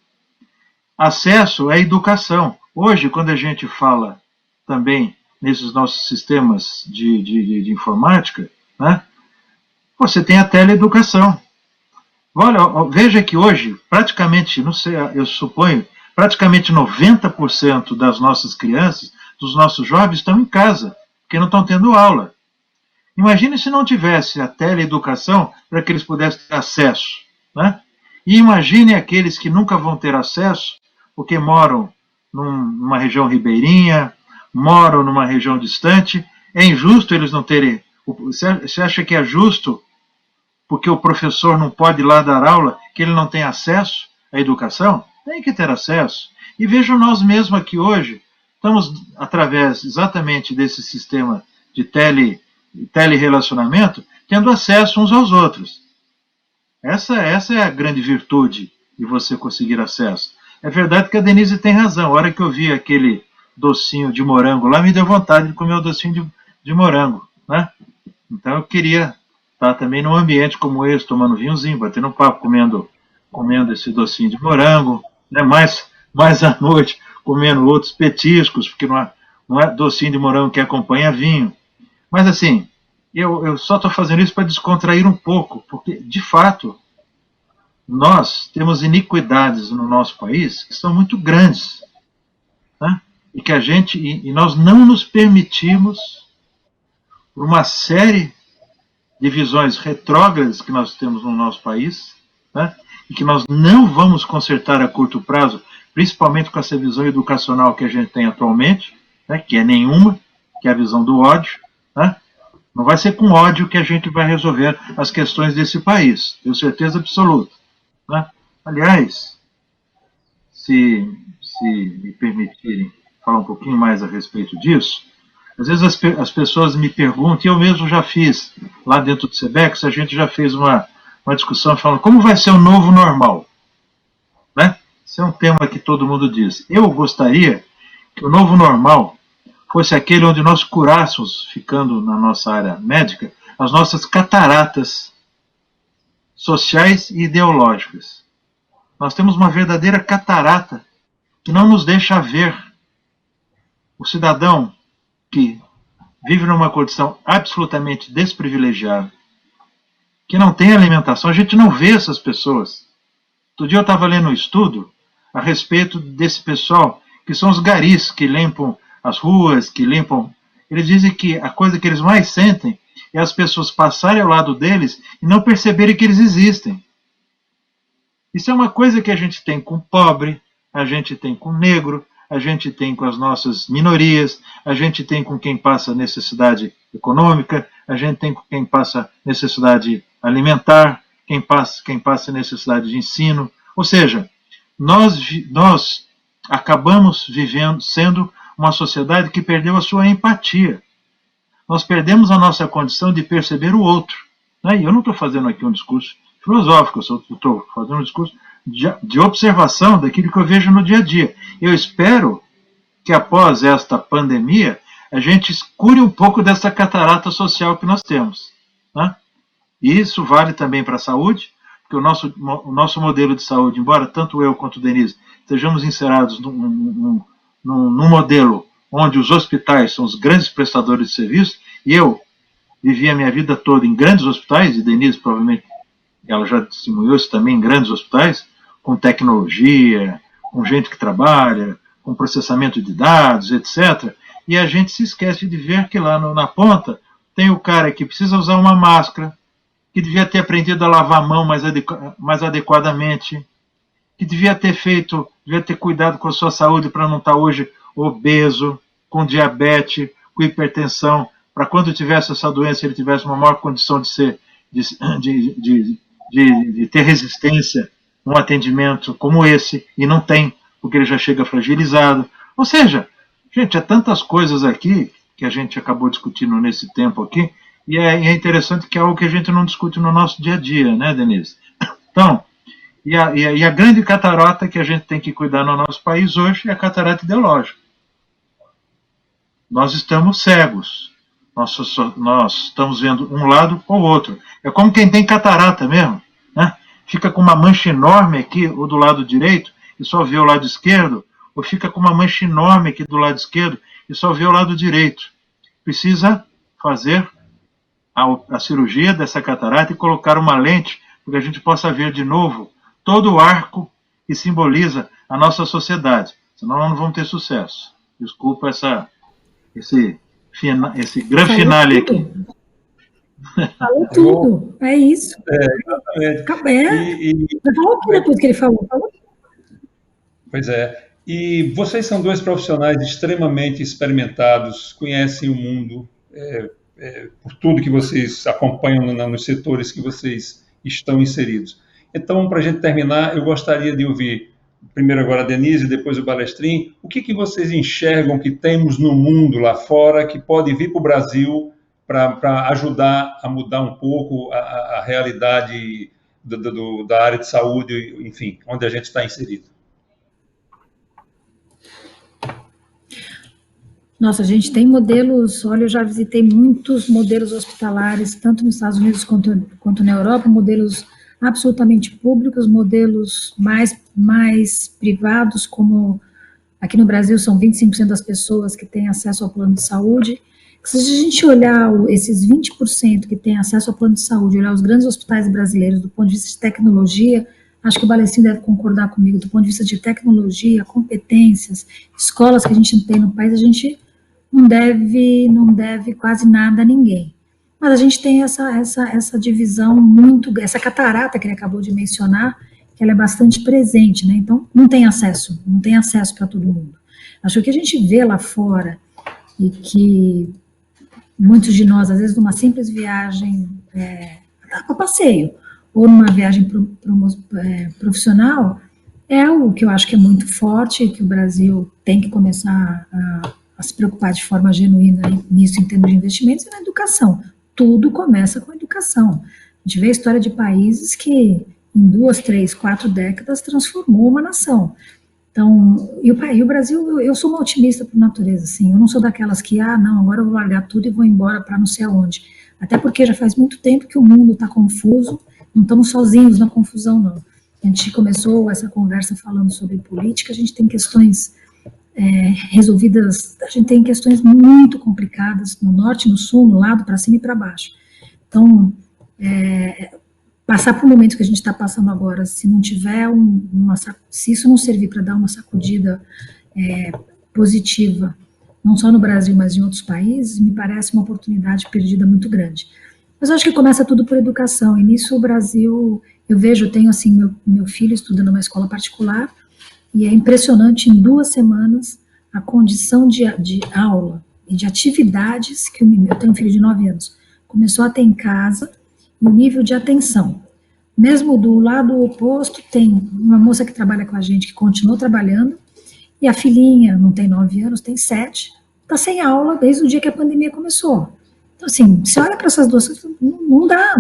Acesso à educação. Hoje, quando a gente fala também nesses nossos sistemas de informática, né? Você tem a teleeducação. Olha, veja que hoje, praticamente, não sei, eu suponho, praticamente 90% das nossas crianças, dos nossos jovens, estão em casa, porque não estão tendo aula. Imagine se não tivesse a teleeducação para que eles pudessem ter acesso, né? E imagine aqueles que nunca vão ter acesso, porque moram numa região ribeirinha, moram numa região distante. É injusto eles não terem... Você acha que é justo, porque o professor não pode ir lá dar aula, que ele não tem acesso à educação? Tem que ter acesso. E vejam nós mesmos aqui hoje, estamos, através exatamente desse sistema de tele-relacionamento, tendo acesso uns aos outros. Essa é a grande virtude de você conseguir acesso. É verdade que a Denise tem razão. A hora que eu vi aquele docinho de morango lá, me deu vontade de comer o docinho de morango, né? Então eu queria estar também num ambiente como esse, tomando vinhozinho, batendo um papo, comendo esse docinho de morango, né? Mais à noite, comendo outros petiscos, porque não é docinho de morango que acompanha vinho. Mas assim, eu só estou fazendo isso para descontrair um pouco, porque, de fato, nós temos iniquidades no nosso país que são muito grandes, né? E que e nós não nos permitimos, por uma série de visões retrógradas que nós temos no nosso país, né? E que nós não vamos consertar a curto prazo, principalmente com essa visão educacional que a gente tem atualmente, né? Que é nenhuma, que é a visão do ódio, né? Não vai ser com ódio que a gente vai resolver as questões desse país, tenho certeza absoluta, né? Aliás, se me permitirem falar um pouquinho mais a respeito disso, às vezes as pessoas me perguntam, e eu mesmo já fiz, lá dentro do SEBEX, a gente já fez uma discussão falando como vai ser o novo normal, né? Esse é um tema que todo mundo diz. Eu gostaria que o novo normal fosse aquele onde nós curássemos, ficando na nossa área médica, as nossas cataratas sociais e ideológicas. Nós temos uma verdadeira catarata que não nos deixa ver o cidadão que vive numa condição absolutamente desprivilegiada, que não tem alimentação. A gente não vê essas pessoas. Outro dia eu estava lendo um estudo a respeito desse pessoal, que são os garis, que limpam as ruas, que limpam... Eles dizem que a coisa que eles mais sentem é as pessoas passarem ao lado deles e não perceberem que eles existem. Isso é uma coisa que a gente tem com o pobre, a gente tem com o negro, a gente tem com as nossas minorias, a gente tem com quem passa necessidade econômica, a gente tem com quem passa necessidade alimentar, quem passa necessidade de ensino. Ou seja, nós acabamos sendo uma sociedade que perdeu a sua empatia. Nós perdemos a nossa condição de perceber o outro, né? E eu não estou fazendo aqui um discurso filosófico, eu estou fazendo um discurso de observação daquilo que eu vejo no dia a dia. Eu espero que após esta pandemia a gente cure um pouco dessa catarata social que nós temos, né? E isso vale também para a saúde, porque o nosso modelo de saúde, embora tanto eu quanto o Denise estejamos inserados num modelo onde os hospitais são os grandes prestadores de serviço, e eu vivi a minha vida toda em grandes hospitais, e Denise provavelmente ela já testemunhou isso também em grandes hospitais, com tecnologia, com gente que trabalha, com processamento de dados, etc. E a gente se esquece de ver que lá na ponta tem o cara que precisa usar uma máscara, que devia ter aprendido a lavar a mão mais adequadamente, que devia ter cuidado com a sua saúde para não estar hoje obeso, com diabetes, com hipertensão, para quando tivesse essa doença ele tivesse uma maior condição de ter resistência num atendimento como esse, e não tem, porque ele já chega fragilizado. Ou seja, gente, há tantas coisas aqui que a gente acabou discutindo nesse tempo aqui, e é interessante que é algo que a gente não discute no nosso dia a dia, né, Denise? Então, e a grande catarata que a gente tem que cuidar no nosso país hoje é a catarata ideológica. Nós estamos cegos. Nós estamos vendo um lado ou outro. É como quem tem catarata mesmo, né? Fica com uma mancha enorme aqui, ou do lado direito, e só vê o lado esquerdo, ou fica com uma mancha enorme aqui do lado esquerdo, e só vê o lado direito. Precisa fazer a cirurgia dessa catarata e colocar uma lente para que a gente possa ver de novo todo o arco que simboliza a nossa sociedade. Senão nós não vamos ter sucesso. Desculpa esse grande finale aqui. Falou tudo, é isso. Exatamente. Falou tudo depois que ele falou. Pois é. E vocês são dois profissionais extremamente experimentados, conhecem o mundo, por tudo que vocês acompanham nos setores que vocês estão inseridos. Então, para a gente terminar, eu gostaria de ouvir, primeiro agora a Denise, depois o Balestrin, o que vocês enxergam que temos no mundo lá fora que pode vir para o Brasil para ajudar a mudar um pouco a realidade da área de saúde, enfim, onde a gente está inserido. Nossa, a gente tem modelos, olha, eu já visitei muitos modelos hospitalares, tanto nos Estados Unidos quanto na Europa, modelos absolutamente públicos, modelos mais privados, como aqui no Brasil são 25% das pessoas que têm acesso ao plano de saúde. Se a gente olhar esses 20% que têm acesso ao plano de saúde, olhar os grandes hospitais brasileiros do ponto de vista de tecnologia, acho que o Balestrin deve concordar comigo, do ponto de vista de tecnologia, competências, escolas que a gente tem no país, a gente não deve quase nada a ninguém. Mas a gente tem essa divisão essa catarata que ele acabou de mencionar, que ela é bastante presente, né? Então, não tem acesso para todo mundo. Acho que o que a gente vê lá fora, e que muitos de nós, às vezes, numa simples viagem a passeio, ou numa viagem profissional, é algo que eu acho que é muito forte, que o Brasil tem que começar a se preocupar de forma genuína nisso em termos de investimentos, e na educação. Tudo começa com a educação. A gente vê a história de países que em 2, 3, 4 décadas transformou uma nação. Então, e o Brasil, eu sou uma otimista por natureza, assim, eu não sou daquelas que, não, agora eu vou largar tudo e vou embora para não sei aonde. Até porque já faz muito tempo que o mundo está confuso, não estamos sozinhos na confusão, não. A gente começou essa conversa falando sobre política, a gente tem questões resolvidas, a gente tem questões muito complicadas no norte, no sul, no lado, para cima e para baixo. Então, passar por momentos que a gente está passando agora, se não tiver se isso não servir para dar uma sacudida positiva, não só no Brasil, mas em outros países, me parece uma oportunidade perdida muito grande. Mas eu acho que começa tudo por educação, e nisso o Brasil, eu tenho assim, meu filho estuda numa escola particular, e é impressionante, em 2 semanas, a condição de aula e de atividades que eu tenho um filho de 9 anos, começou a ter em casa, e o nível de atenção. Mesmo do lado oposto, tem uma moça que trabalha com a gente, que continuou trabalhando, e a filhinha, não tem 9 anos, tem 7, está sem aula desde o dia que a pandemia começou. Então, assim, você olha para essas duas coisas, não dá.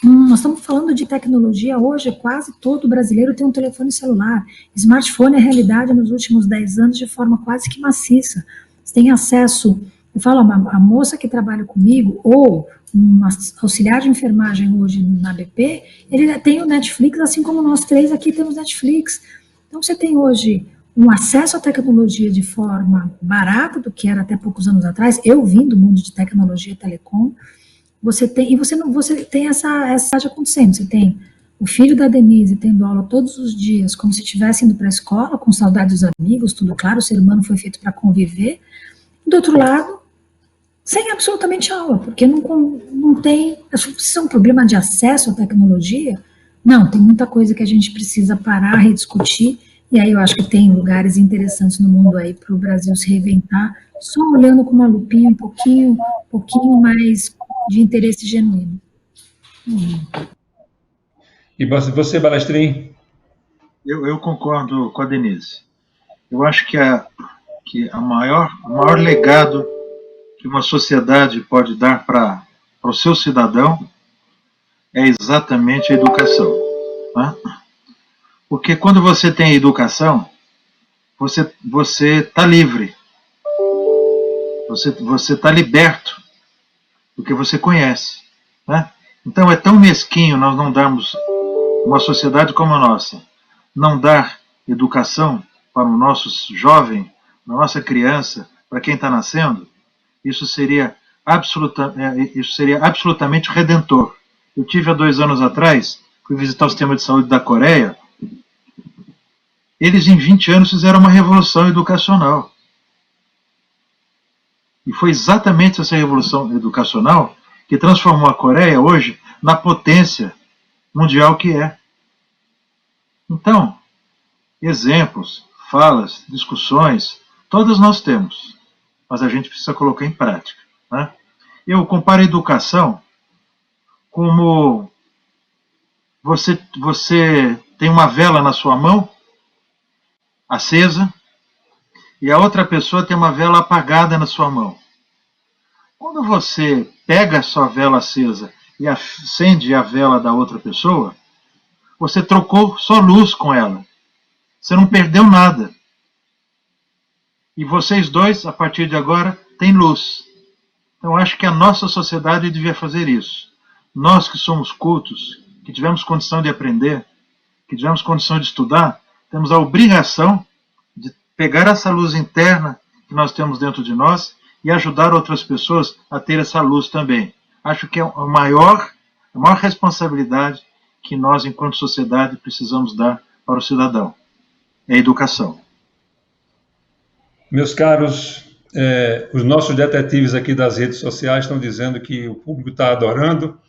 Nós estamos falando de tecnologia hoje, quase todo brasileiro tem um telefone celular. Smartphone é realidade nos últimos 10 anos de forma quase que maciça. Você tem acesso, eu falo, a moça que trabalha comigo, ou um auxiliar de enfermagem hoje na BP, ele tem o Netflix, assim como nós 3 aqui temos Netflix. Então, você tem hoje um acesso à tecnologia de forma barata do que era até poucos anos atrás. Eu vim do mundo de tecnologia e telecom. Você tem essa acontecendo. Você tem o filho da Denise tendo aula todos os dias, como se estivesse indo para a escola, com saudade dos amigos, tudo claro, o ser humano foi feito para conviver. Do outro lado, sem absolutamente aula, porque não tem. Se é um problema de acesso à tecnologia, não, tem muita coisa que a gente precisa parar, rediscutir. E aí eu acho que tem lugares interessantes no mundo aí para o Brasil se reinventar, só olhando com uma lupinha um pouquinho mais de interesse genuíno. E você, Balestrin? Eu concordo com a Denise. Eu acho que o maior legado que uma sociedade pode dar para o seu cidadão é exatamente a educação. Né? Porque quando você tem educação, você está livre, você está liberto, porque você conhece. Né? Então é tão mesquinho nós não darmos, uma sociedade como a nossa, não dar educação para o nosso jovem, para a nossa criança, para quem está nascendo. Isso seria isso seria absolutamente redentor. Eu tive há 2 anos atrás, fui visitar o sistema de saúde da Coreia. Eles em 20 anos fizeram uma revolução educacional. E foi exatamente essa revolução educacional que transformou a Coreia hoje na potência mundial que é. Então, exemplos, falas, discussões, todas nós temos, mas a gente precisa colocar em prática, né? Eu comparo a educação como você tem uma vela na sua mão, acesa, e a outra pessoa tem uma vela apagada na sua mão. Quando você pega a sua vela acesa e acende a vela da outra pessoa, você trocou só luz com ela. Você não perdeu nada. E vocês dois, a partir de agora, têm luz. Então, acho que a nossa sociedade devia fazer isso. Nós que somos cultos, que tivemos condição de aprender, que tivemos condição de estudar, temos a obrigação de pegar essa luz interna que nós temos dentro de nós e ajudar outras pessoas a ter essa luz também. Acho que é a maior responsabilidade que nós, enquanto sociedade, precisamos dar para o cidadão. É a educação. Meus caros, os nossos detetives aqui das redes sociais estão dizendo que o público está adorando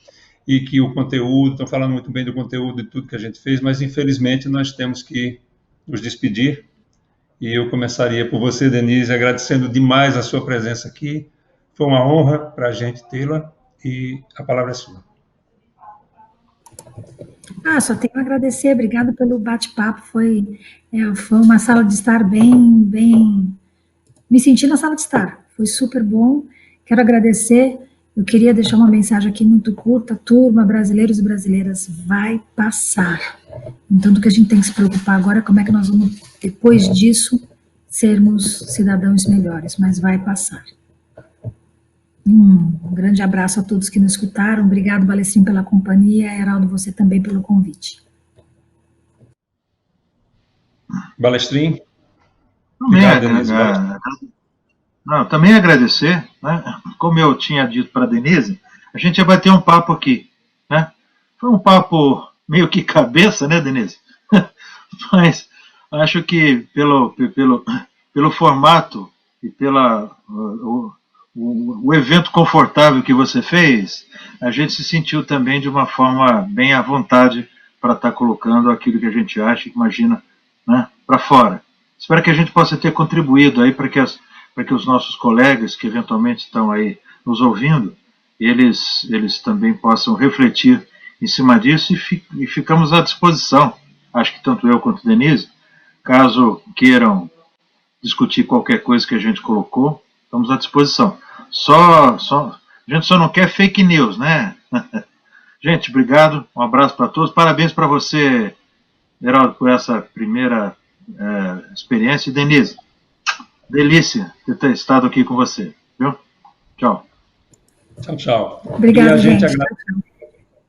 e que o conteúdo, estão falando muito bem do conteúdo de tudo que a gente fez, mas infelizmente nós temos que nos despedir. E eu começaria por você, Denise, agradecendo demais a sua presença aqui. Foi uma honra para a gente tê-la e a palavra é sua. Só tenho a agradecer, obrigada pelo bate-papo, foi uma sala de estar bem, me senti na sala de estar, foi super bom, quero agradecer, eu queria deixar uma mensagem aqui muito curta, turma, brasileiros e brasileiras, vai passar, então do que a gente tem que se preocupar agora é como é que nós vamos, depois disso, sermos cidadãos melhores, mas vai passar. Um grande abraço a todos que nos escutaram. Obrigado, Balestrinho, pela companhia. Heraldo, você também pelo convite. Balestrinho? Também agradecer, né? Como eu tinha dito para a Denise, a gente ia bater um papo aqui, né? Foi um papo meio que cabeça, né, Denise? Mas acho que pelo formato e o evento confortável que você fez, a gente se sentiu também de uma forma bem à vontade para estar colocando aquilo que a gente acha e imagina, né, para fora. Espero que a gente possa ter contribuído aí para que os nossos colegas que eventualmente estão aí nos ouvindo, eles também possam refletir em cima disso e ficamos à disposição, acho que tanto eu quanto Denise, caso queiram discutir qualquer coisa que a gente colocou, estamos à disposição. A gente só não quer fake news, né? Gente, obrigado, um abraço para todos, parabéns para você, Heraldo, por essa primeira experiência, e Denise, delícia ter estado aqui com você, viu? Tchau. Tchau. Obrigado, gente.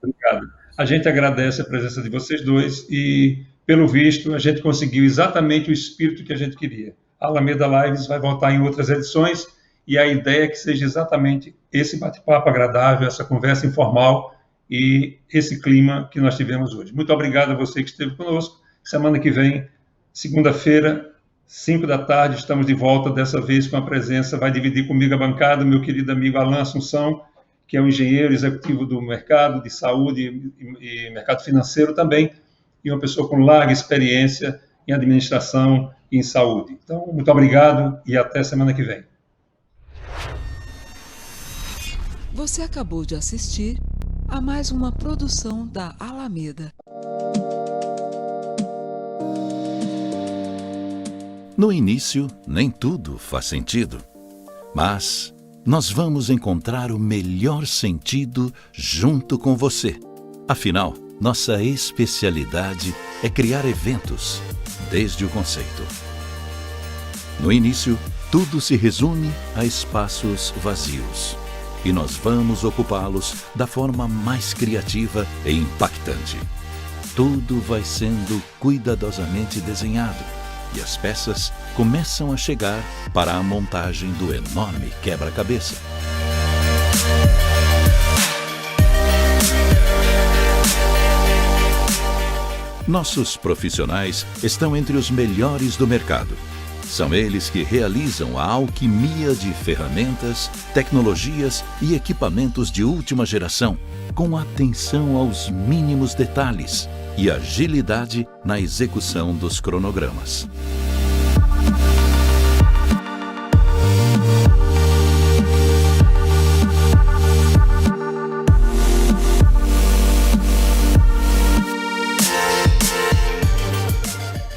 Obrigado. A gente agradece a presença de vocês dois e, pelo visto, a gente conseguiu exatamente o espírito que a gente queria. A Alameda Lives vai voltar em outras edições e a ideia é que seja exatamente esse bate-papo agradável, essa conversa informal e esse clima que nós tivemos hoje. Muito obrigado a você que esteve conosco. Semana que vem, segunda-feira, 5 da tarde, estamos de volta, dessa vez com a presença, vai dividir comigo a bancada, meu querido amigo Alan Assunção, que é um engenheiro executivo do mercado de saúde e mercado financeiro também, e uma pessoa com larga experiência em administração e em saúde. Então, muito obrigado e até semana que vem. Você acabou de assistir a mais uma produção da Alameda. No início, nem tudo faz sentido, mas nós vamos encontrar o melhor sentido junto com você. Afinal, nossa especialidade é criar eventos, desde o conceito. No início, tudo se resume a espaços vazios, e nós vamos ocupá-los da forma mais criativa e impactante. Tudo vai sendo cuidadosamente desenhado, e as peças começam a chegar para a montagem do enorme quebra-cabeça. Nossos profissionais estão entre os melhores do mercado. São eles que realizam a alquimia de ferramentas, tecnologias e equipamentos de última geração, com atenção aos mínimos detalhes e agilidade na execução dos cronogramas.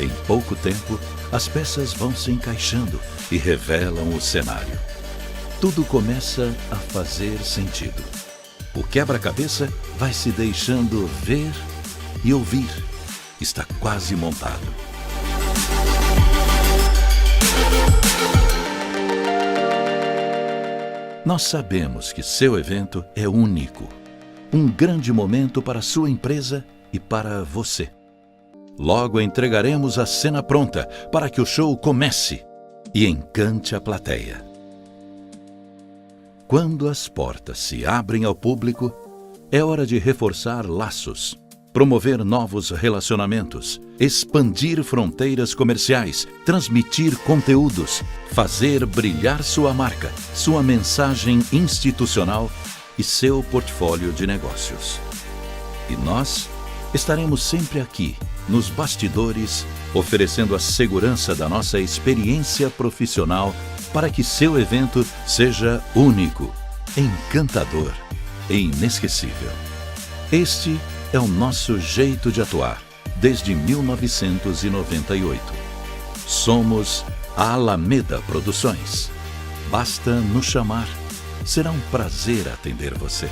Em pouco tempo, as peças vão se encaixando e revelam o cenário. Tudo começa a fazer sentido. O quebra-cabeça vai se deixando ver e ouvir. Está quase montado. Nós sabemos que seu evento é único. Um grande momento para sua empresa e para você. Logo entregaremos a cena pronta para que o show comece e encante a plateia. Quando as portas se abrem ao público, é hora de reforçar laços, promover novos relacionamentos, expandir fronteiras comerciais, transmitir conteúdos, fazer brilhar sua marca, sua mensagem institucional e seu portfólio de negócios. E nós estaremos sempre aqui, nos bastidores, oferecendo a segurança da nossa experiência profissional para que seu evento seja único, encantador e inesquecível. Este é o nosso jeito de atuar desde 1998. Somos a Alameda Produções. Basta nos chamar. Será um prazer atender você.